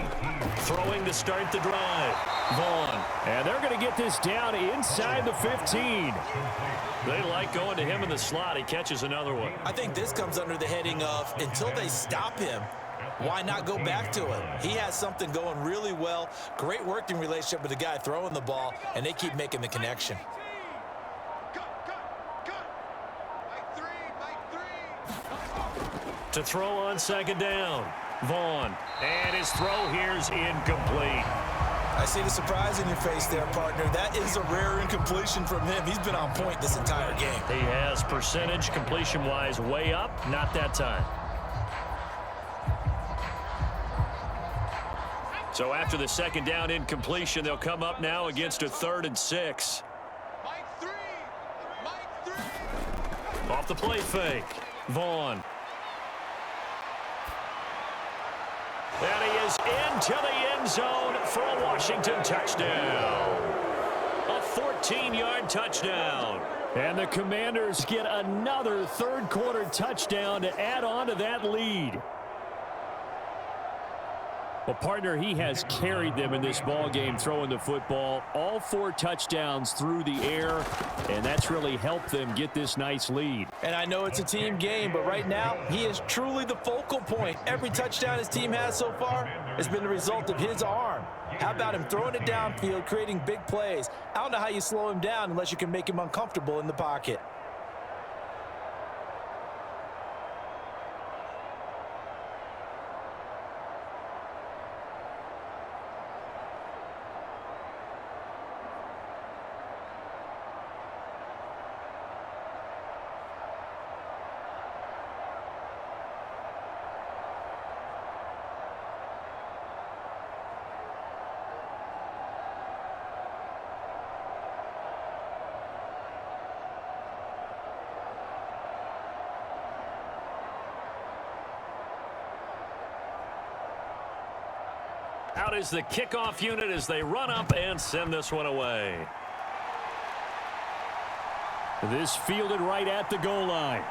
Throwing to start the drive. Vaughn. And they're going to get this down inside the 15. They like going to him in the slot. He catches another one. I think this comes under the heading of until they stop him, why not go back to him? He has something going really well. Great working relationship with the guy throwing the ball, and they keep making the connection. To throw on 2nd down. Vaughn. And his throw here's incomplete. I see the surprise in your face there, partner. That is a rare incompletion from him. He's been on point this entire game. He has percentage completion-wise way up. Not that time. So after the 2nd down incompletion, they'll come up now against a 3rd and 6. Off the play fake. Vaughn. And he is into the end zone for a Washington touchdown. A 14-yard touchdown. And the Commanders get another 3rd quarter touchdown to add on to that lead. Well, partner, he has carried them in this ball game throwing the football. All 4 touchdowns through the air, and that's really helped them get this nice lead. And I know it's a team game, but right now, he is truly the focal point. Every touchdown his team has so far has been the result of his arm. How about him throwing it downfield, creating big plays? I don't know how you slow him down unless you can make him uncomfortable in the pocket. Out is the kickoff unit as they run up and send this one away. This fielded right at the goal line.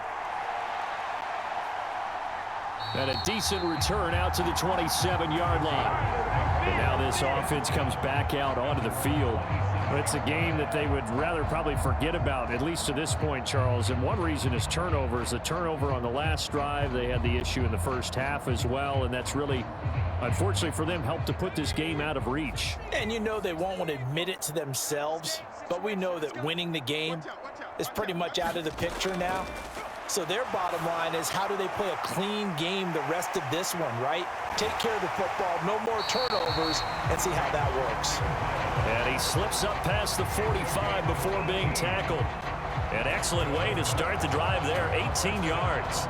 And a decent return out to the 27-yard line. And now this offense comes back out onto the field. It's a game that they would rather probably forget about, at least to this point, Charles. And one reason is turnovers. A turnover on the last drive. They had the issue in the first half as well. And that's really, unfortunately for them, helped to put this game out of reach. And you know they won't want to admit it to themselves. But we know that winning the game is pretty much out of the picture now. So their bottom line is, how do they play a clean game the rest of this one, right? Take care of the football, no more turnovers, and see how that works. And he slips up past the 45 before being tackled. An excellent way to start the drive there, 18 yards.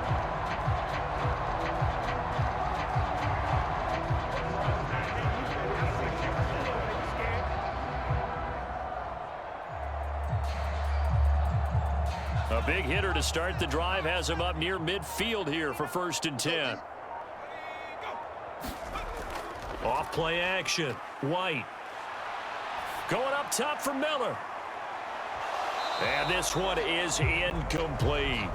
A big hitter to start the drive has him up near midfield here for 1st and 10. Off play action. White. Going up top for Miller. And this one is incomplete.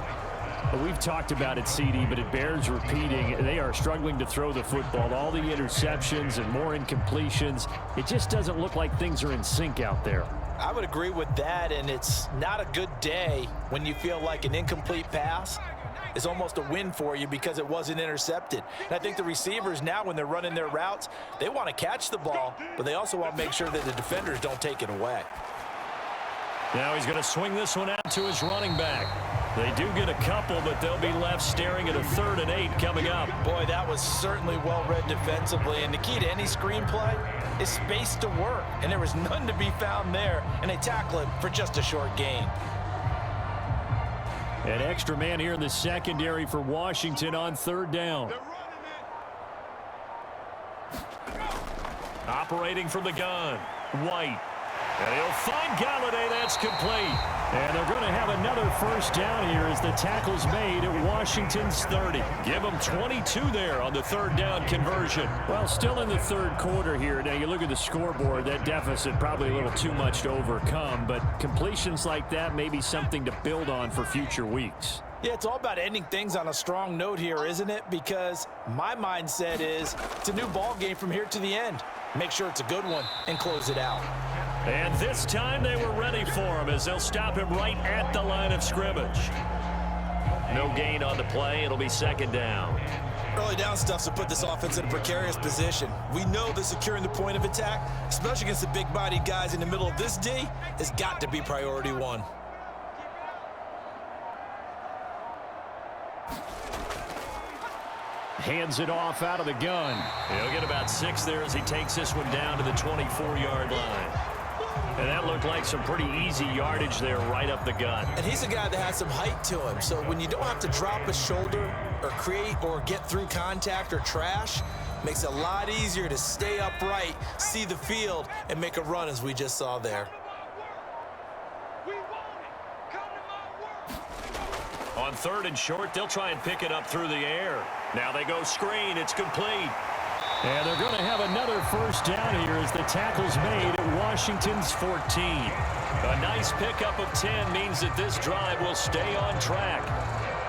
We've talked about it, CD, but it bears repeating. They are struggling to throw the football. All the interceptions and more incompletions. It just doesn't look like things are in sync out there. I would agree with that, and it's not a good day when you feel like an incomplete pass is almost a win for you because it wasn't intercepted. And I think the receivers now, when they're running their routes, they want to catch the ball, but they also want to make sure that the defenders don't take it away. Now he's going to swing this one out to his running back. They do get a couple, but they'll be left staring at a 3rd and 8 coming up. Boy, that was certainly well read defensively, and the key to any screenplay is space to work, and there was none to be found there, and they tackle it for just a short gain. An extra man here in the secondary for Washington on 3rd down. Operating from the gun, White. And he'll find Galladay. That's complete. And they're going to have another 1st down here as the tackle's made at Washington's 30. Give them 22 there on the 3rd down conversion. Well, still in the 3rd quarter here. Now, you look at the scoreboard, that deficit probably a little too much to overcome, but completions like that may be something to build on for future weeks. Yeah, it's all about ending things on a strong note here, isn't it? Because my mindset is it's a new ball game from here to the end. Make sure it's a good one and close it out. And this time they were ready for him as they'll stop him right at the line of scrimmage. No gain on the play. It'll be 2nd down. Early down stuff to put this offense in a precarious position. We know that securing the point of attack, especially against the big-bodied guys in the middle of this D, has got to be priority 1. Hands it off out of the gun. He'll get about 6 there as he takes this one down to the 24-yard line. And that looked like some pretty easy yardage there right up the gut. And he's a guy that has some height to him. So when you don't have to drop a shoulder or create or get through contact or trash, makes it a lot easier to stay upright, see the field, and make a run as we just saw there. On 3rd and short, they'll try and pick it up through the air. Now they go screen. It's complete. And they're going to have another 1st down here as the tackle's made at Washington's 14. A nice pickup of 10 means that this drive will stay on track.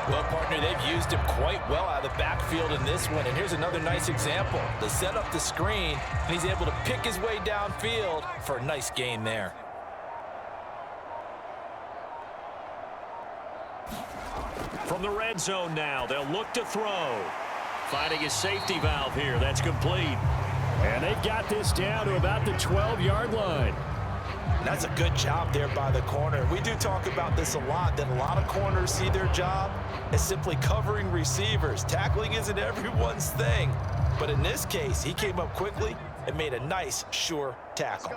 Well, partner, they've used him quite well out of the backfield in this one. And here's another nice example. They set up the screen, and he's able to pick his way downfield for a nice gain there. From the red zone now, they'll look to throw. Finding his safety valve here. That's complete. And they've got this down to about the 12-yard line. That's a good job there by the corner. We do talk about this a lot, that a lot of corners see their job as simply covering receivers. Tackling isn't everyone's thing. But in this case, he came up quickly and made a nice, sure tackle.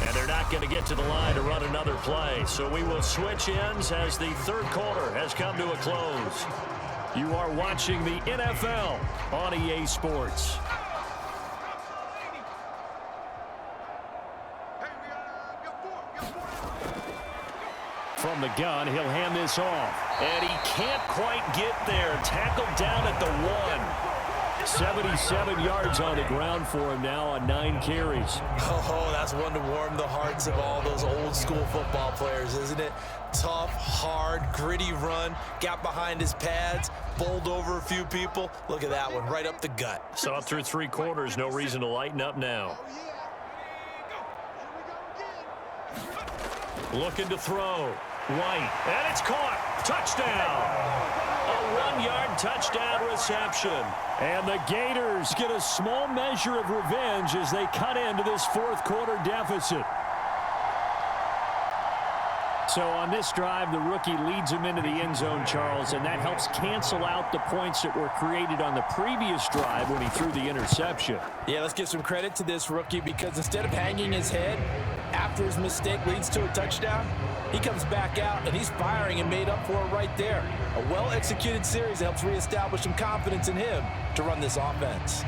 And they're not going to get to the line to run another play. So we will switch ends as the 3rd quarter has come to a close. You are watching the NFL on EA Sports. From the gun, he'll hand this off. And he can't quite get there. Tackled down at the 1. 77 yards on the ground for him now on 9 carries. Oh, that's one to warm the hearts of all those old school football players, isn't it? Tough, hard, gritty run, got behind his pads, bowled over a few people. Look at that one, right up the gut. Saw through 3 quarters, no reason to lighten up now. Looking to throw. White, and it's caught. Touchdown. A 1-yard touchdown reception. And the Gators get a small measure of revenge as they cut into this 4th quarter deficit. So on this drive, the rookie leads him into the end zone, Charles, and that helps cancel out the points that were created on the previous drive when he threw the interception. Yeah, let's give some credit to this rookie because instead of hanging his head after his mistake leads to a touchdown, he comes back out and he's firing and made up for it right there. A well-executed series helps reestablish some confidence in him to run this offense.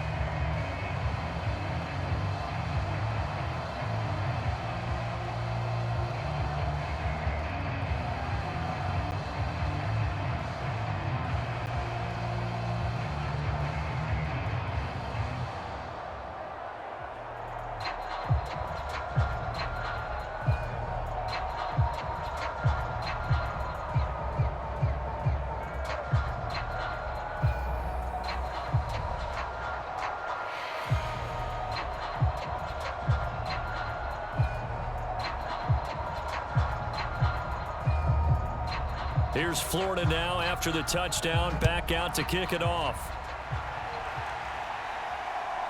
Here's Florida now after the touchdown, back out to kick it off.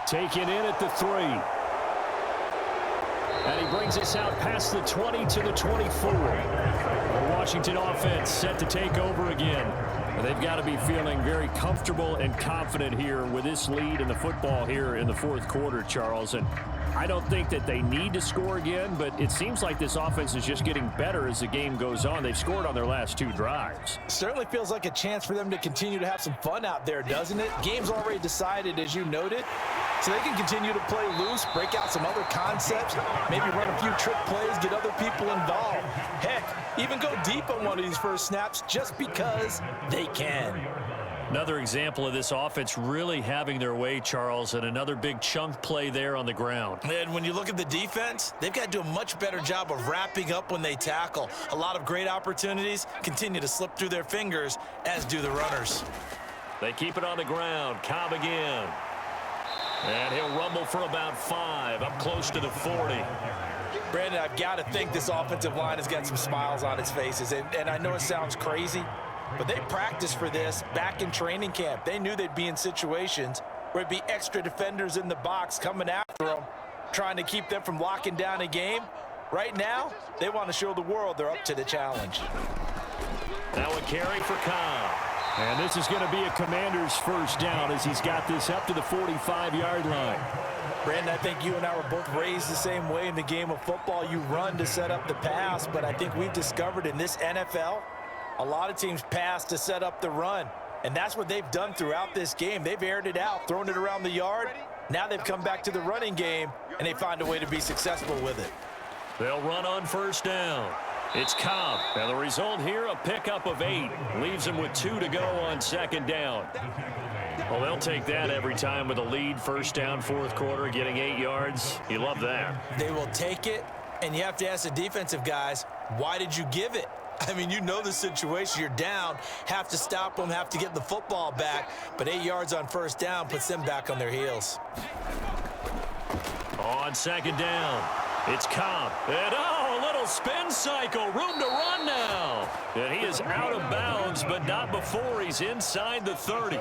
Taken in at the 3. And he brings us out past the 20 to the 24. The Washington offense set to take over again. They've got to be feeling very comfortable and confident here with this lead in the football here in the 4th quarter, Charles. And I don't think that they need to score again, but it seems like this offense is just getting better as the game goes on. They've scored on their last 2 drives. Certainly feels like a chance for them to continue to have some fun out there, doesn't it? Game's already decided, as you noted, so they can continue to play loose, break out some other concepts, maybe run a few trick plays, get other people involved. Heck, even go deep on one of these first snaps just because they can. Another example of this offense really having their way, Charles, and another big chunk play there on the ground. And when you look at the defense, they've got to do a much better job of wrapping up when they tackle. A lot of great opportunities continue to slip through their fingers, as do the runners. They keep it on the ground. Cobb again. And he'll rumble for about 5, up close to the 40. Brandon, I've got to think this offensive line has got some smiles on its faces. And I know it sounds crazy, but they practiced for this back in training camp. They knew they'd be in situations where it'd be extra defenders in the box coming after them, trying to keep them from locking down a game. Right now, they want to show the world they're up to the challenge. Now a carry for Cobb. And this is going to be a Commander's first down as he's got this up to the 45-yard line. Brandon, I think you and I were both raised the same way in the game of football. You run to set up the pass, but I think we've discovered in this NFL, a lot of teams pass to set up the run. And that's what they've done throughout this game. They've aired it out, thrown it around the yard. Now they've come back to the running game, and they find a way to be successful with it. They'll run on first down. It's Cobb. And the result here, a pickup of 8. Leaves him with 2 to go on second down. Well, they'll take that every time with a lead. First down, 4th quarter, getting 8 yards. You love that. They will take it, and you have to ask the defensive guys, why did you give it? I mean, you know the situation. You're down, have to stop them, have to get the football back, but 8 yards on first down puts them back on their heels. On second down, it's Cobb. And a little spin cycle, room to run now. And he is out of bounds, but not before he's inside the 30.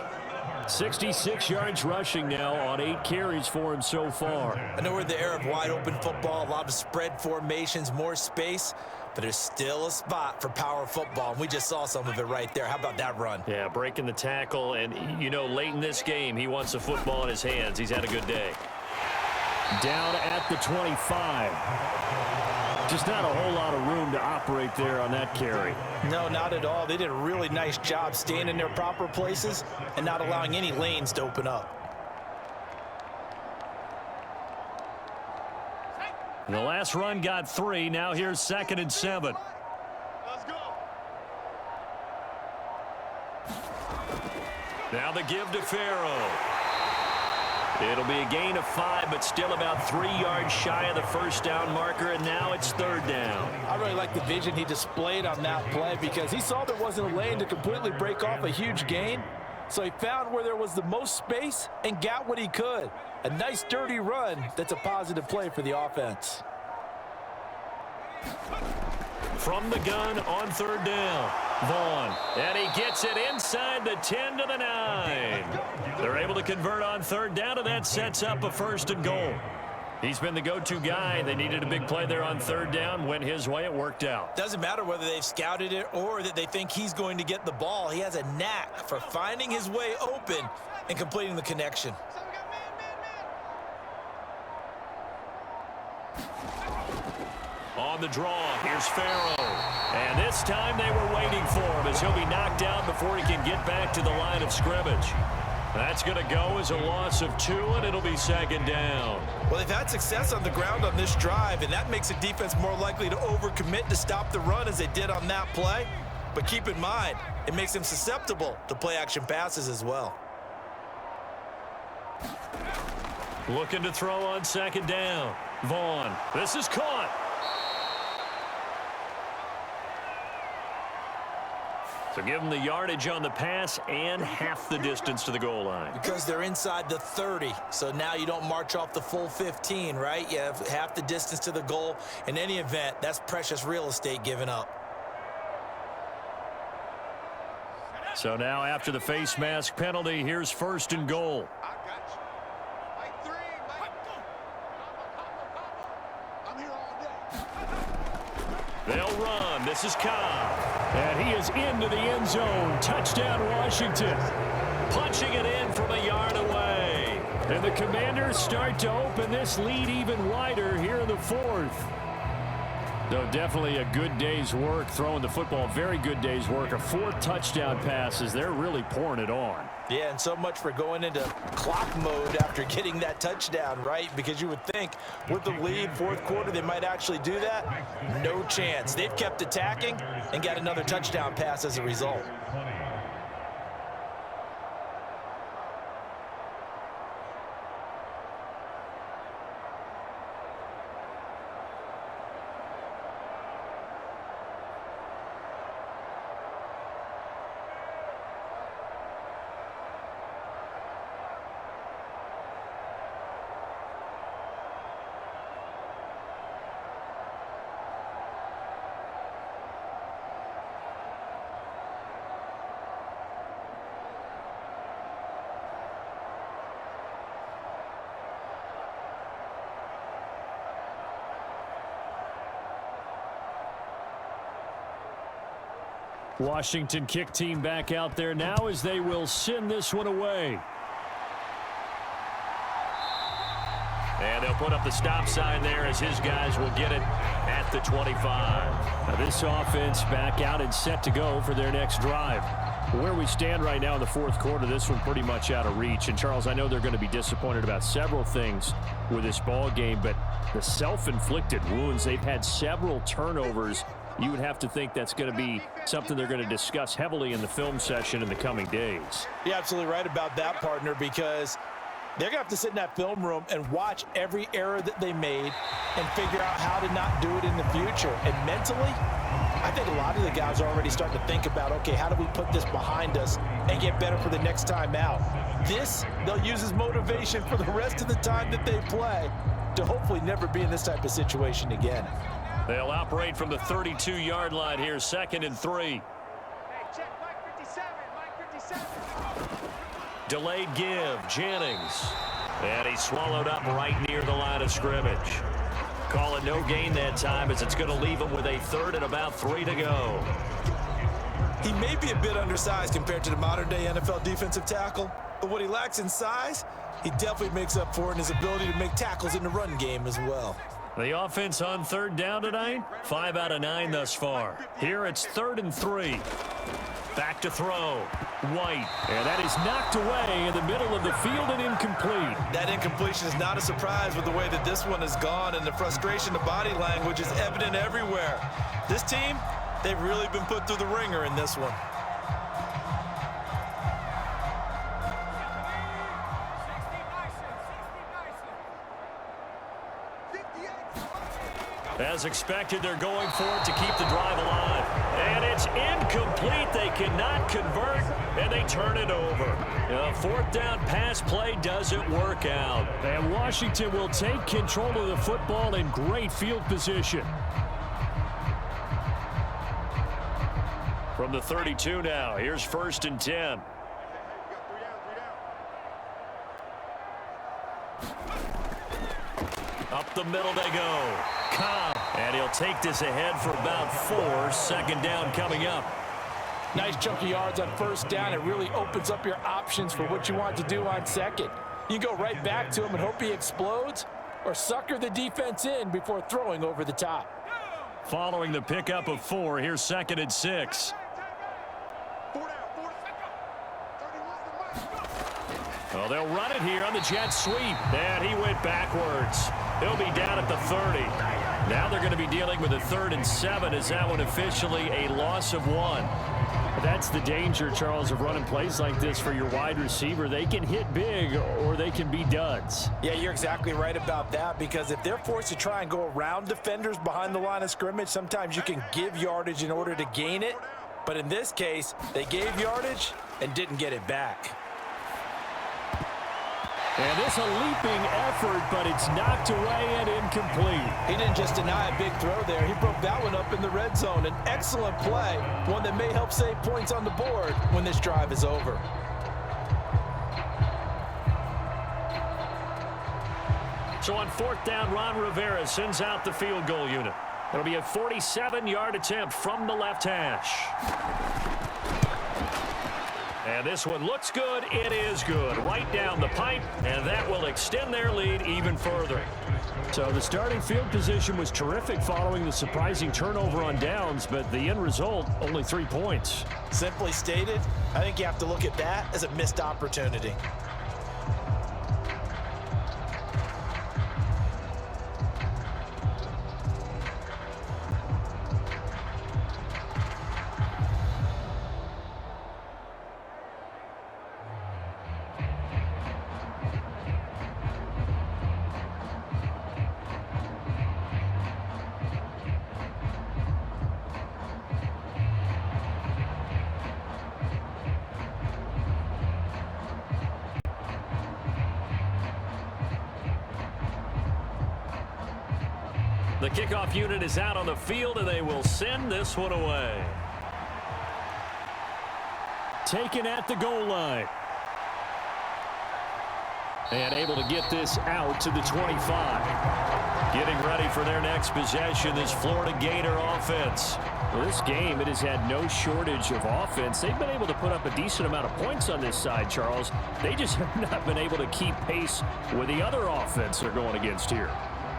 66 yards rushing now on 8 carries for him so far. I know we're in the era of wide open football, a lot of spread formations, more space, but there's still a spot for power football, and we just saw some of it right there. How about that run? Yeah, breaking the tackle, and, you know, late in this game, he wants the football in his hands. He's had a good day. Down at the 25. Just not a whole lot of room to operate there on that carry. No, not at all. They did a really nice job staying in their proper places and not allowing any lanes to open up. And the last run got 3. Now here's 2nd and 7. Let's go. Now the give to Farrell. It'll be a gain of 5, but still about 3 yards shy of the first down marker, and now it's third down. I really like the vision he displayed on that play because he saw there wasn't a lane to completely break off a huge gain. So he found where there was the most space and got what he could. A nice, dirty run that's a positive play for the offense. From the gun on third down, Vaughn. And he gets it inside the 10 to the 9. They're able to convert on third down, and that sets up a first and goal. He's been the go-to guy. They needed a big play there on third down. Went his way. It worked out. Doesn't matter whether they've scouted it or that they think he's going to get the ball. He has a knack for finding his way open and completing the connection. On the draw, here's Farrell. And this time they were waiting for him as he'll be knocked down before he can get back to the line of scrimmage. That's going to go as a loss of 2, and it'll be second down. Well, they've had success on the ground on this drive, and that makes a defense more likely to overcommit to stop the run as they did on that play. But keep in mind, it makes them susceptible to play-action passes as well. Looking to throw on second down. Vaughn. This is caught. So give them the yardage on the pass and half the distance to the goal line. Because they're inside the 30, so now you don't march off the full 15, right? You have half the distance to the goal. In any event, that's precious real estate given up. So now after the face mask penalty, here's first and goal. They'll run. This is Cobb. And he is into the end zone. Touchdown, Washington. Punching it in from a yard away. And the Commanders start to open this lead even wider here in the fourth. No, definitely a good day's work throwing the football. Very good day's work. A 4 touchdown passes. They're really pouring it on. Yeah, and so much for going into clock mode after getting that touchdown, right? Because you would think with the lead, fourth quarter, they might actually do that. No chance. They've kept attacking and got another touchdown pass as a result. Washington kick team back out there now as they will send this one away. And they'll put up the stop sign there as his guys will get it at the 25. Now this offense back out and set to go for their next drive. Where we stand right now in the fourth quarter, this one pretty much out of reach. And, Charles, I know they're going to be disappointed about several things with this ball game, but the self-inflicted wounds, they've had several turnovers. You would have to think that's going to be something they're going to discuss heavily in the film session in the coming days. You're absolutely right about that, partner, because they're going to have to sit in that film room and watch every error that they made and figure out how to not do it in the future. And mentally, I think a lot of the guys are already starting to think about, okay, how do we put this behind us and get better for the next time out? This, they'll use as motivation for the rest of the time that they play to hopefully never be in this type of situation again. They'll operate from the 32-yard line here, 2nd and 3. Hey, check Mike 57, Mike 57. Delayed give, Jennings. And he's swallowed up right near the line of scrimmage. Call it no gain that time as it's going to leave him with a 3rd and about 3 to go. He may be a bit undersized compared to the modern-day NFL defensive tackle, but what he lacks in size, he definitely makes up for it in his ability to make tackles in the run game as well. The offense on 3rd down tonight, 5 out of 9 thus far. Here it's 3rd and 3. Back to throw. White. And that is knocked away in the middle of the field and incomplete. That incompletion is not a surprise with the way that this one has gone, and the frustration of body language is evident everywhere. This team, they've really been put through the ringer in this one. As expected, they're going for it to keep the drive alive. And it's incomplete. They cannot convert, and they turn it over. A fourth down pass play doesn't work out. And Washington will take control of the football in great field position. From the 32 now, here's 1st and 10. Up the middle they go. Cobb, and he'll take this ahead for about 4. 2nd down coming up. Nice chunk of yards on 1st down. It really opens up your options for what you want to do on 2nd. You go right back to him and hope he explodes, or sucker the defense in before throwing over the top. Following the pickup of 4, here's 2nd and 6. Well, they'll run it here on the jet sweep. And he went backwards. He'll be down at the 30. Now they're going to be dealing with a 3rd and 7. Is that one officially a loss of 1? That's the danger, Charles, of running plays like this for your wide receiver. They can hit big or they can be duds. Yeah, you're exactly right about that, because if they're forced to try and go around defenders behind the line of scrimmage, sometimes you can give yardage in order to gain it. But in this case, they gave yardage and didn't get it back. And this a leaping effort, but it's knocked away and incomplete. He didn't just deny a big throw there. He broke that one up in the red zone. An excellent play, one that may help save points on the board when this drive is over. So on 4th down, Ron Rivera sends out the field goal unit. It'll be a 47-yard attempt from the left hash. And this one looks good. It is good. Right down the pipe, and that will extend their lead even further. So the starting field position was terrific following the surprising turnover on downs, but the end result, only 3 points. Simply stated, I think you have to look at that as a missed opportunity. The kickoff unit is out on the field, and they will send this one away. Taken at the goal line. And able to get this out to the 25. Getting ready for their next possession, this Florida Gator offense. Well, this game, it has had no shortage of offense. They've been able to put up a decent amount of points on this side, Charles. They just have not been able to keep pace with the other offense they're going against here.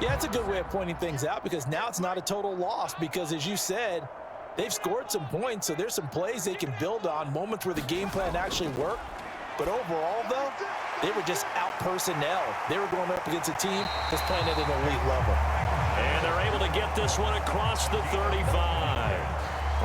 Yeah, it's a good way of pointing things out, because now it's not a total loss, because as you said, they've scored some points, so there's some plays they can build on, moments where the game plan actually worked. But overall, though, they were just out personnel. They were going up against a team that's playing at an elite level. And they're able to get this one across the 35.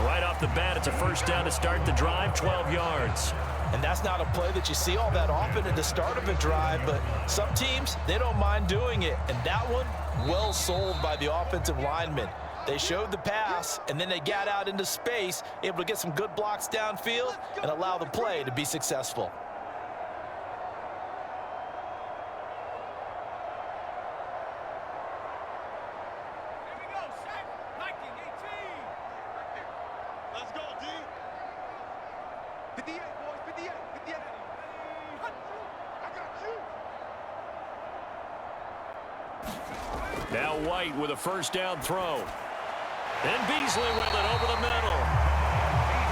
Right off the bat, it's a 1st down to start the drive, 12 yards. And that's not a play that you see all that often at the start of a drive, but some teams, they don't mind doing it. And that one, well sold by the offensive linemen. They showed the pass, and then they got out into space, able to get some good blocks downfield and allow the play to be successful. Let's go, D. 58, boys, 58, 58. I got you. Now White with a 1st down throw. And Beasley with it over the middle.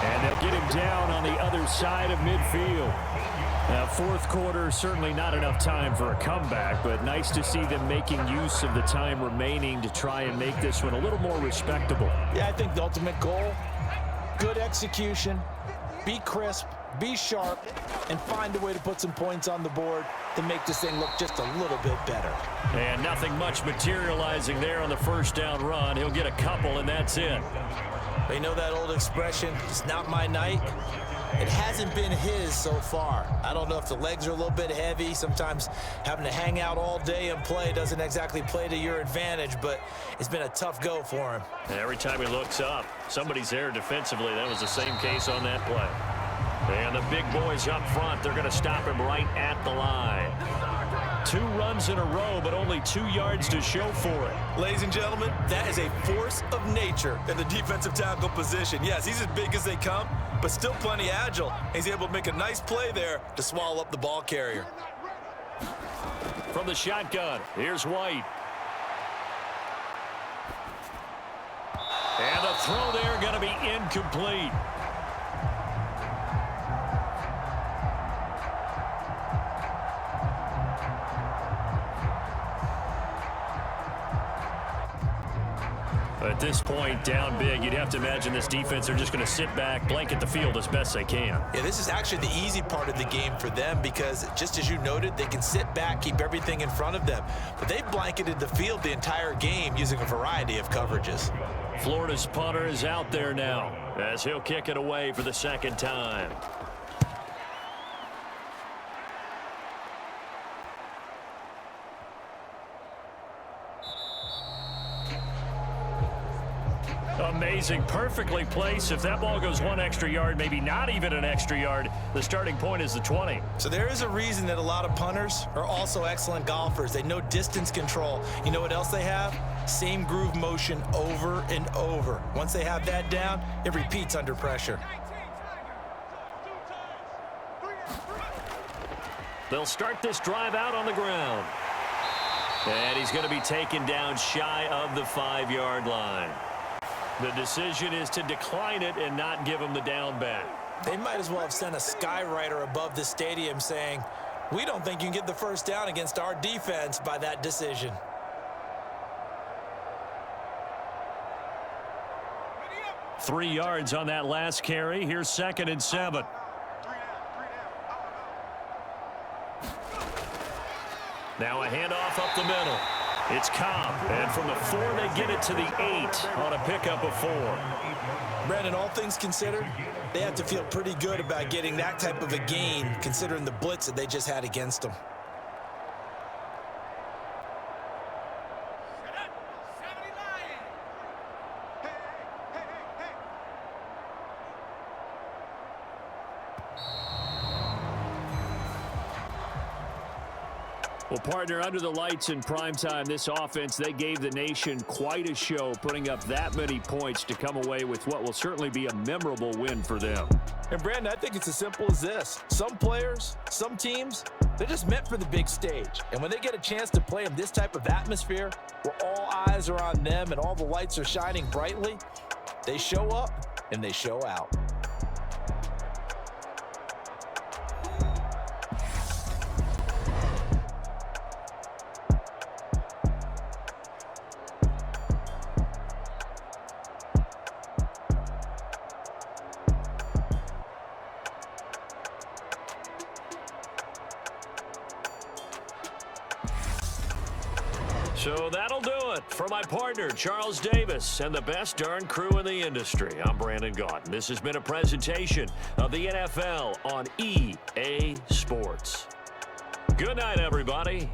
And they'll get him down on the other side of midfield. Now, 4th quarter, certainly not enough time for a comeback, but nice to see them making use of the time remaining to try and make this one a little more respectable. Yeah, I think the ultimate goal, good execution, be crisp, be sharp, and find a way to put some points on the board to make this thing look just a little bit better. And nothing much materializing there on the 1st down run. He'll get a couple, and that's it. You know that old expression, it's not my night? It hasn't been his so far. I don't know if the legs are a little bit heavy. Sometimes having to hang out all day and play doesn't exactly play to your advantage, but it's been a tough go for him. Every time he looks up, somebody's there defensively. That was the same case on that play. And the big boys up front, they're going to stop him right at the line. 2 runs in a row, but only 2 yards to show for it. Ladies and gentlemen, that is a force of nature in the defensive tackle position. Yes, he's as big as they come, but still plenty agile. He's able to make a nice play there to swallow up the ball carrier. From the shotgun, here's White. And the throw there going to be incomplete. At this point, down big, you'd have to imagine this defense are just going to sit back, blanket the field as best they can. Yeah, this is actually the easy part of the game for them because, just as you noted, they can sit back, keep everything in front of them. But they've blanketed the field the entire game using a variety of coverages. Florida's punter is out there now as he'll kick it away for the second time. Amazing, perfectly placed. If that ball goes 1 extra yard, maybe not even an extra yard, the starting point is the 20. So there is a reason that a lot of punters are also excellent golfers. They know distance control. You know what else they have? Same groove motion over and over. Once they have that down, it repeats under pressure. They'll start this drive out on the ground. And he's going to be taken down shy of the 5-yard line. The decision is to decline it and not give him the down back. They might as well have sent a skywriter above the stadium saying, "We don't think you can get the first down against our defense by that decision." Three yards on that last carry. Here's 2nd and 7. Now a handoff up the middle. It's Cobb, and from the 4, they get it to the 8 on a pickup of 4. Brandon, all things considered, they have to feel pretty good about getting that type of a gain, considering the blitz that they just had against them. Well, partner, under the lights in primetime, this offense, they gave the nation quite a show, putting up that many points to come away with what will certainly be a memorable win for them. And, Brandon, I think it's as simple as this. Some players, some teams, they're just meant for the big stage. And when they get a chance to play in this type of atmosphere, where all eyes are on them and all the lights are shining brightly, they show up and they show out. So that'll do it for my partner, Charles Davis, and the best darn crew in the industry. I'm Brandon Gaudin. This has been a presentation of the NFL on EA Sports. Good night, everybody.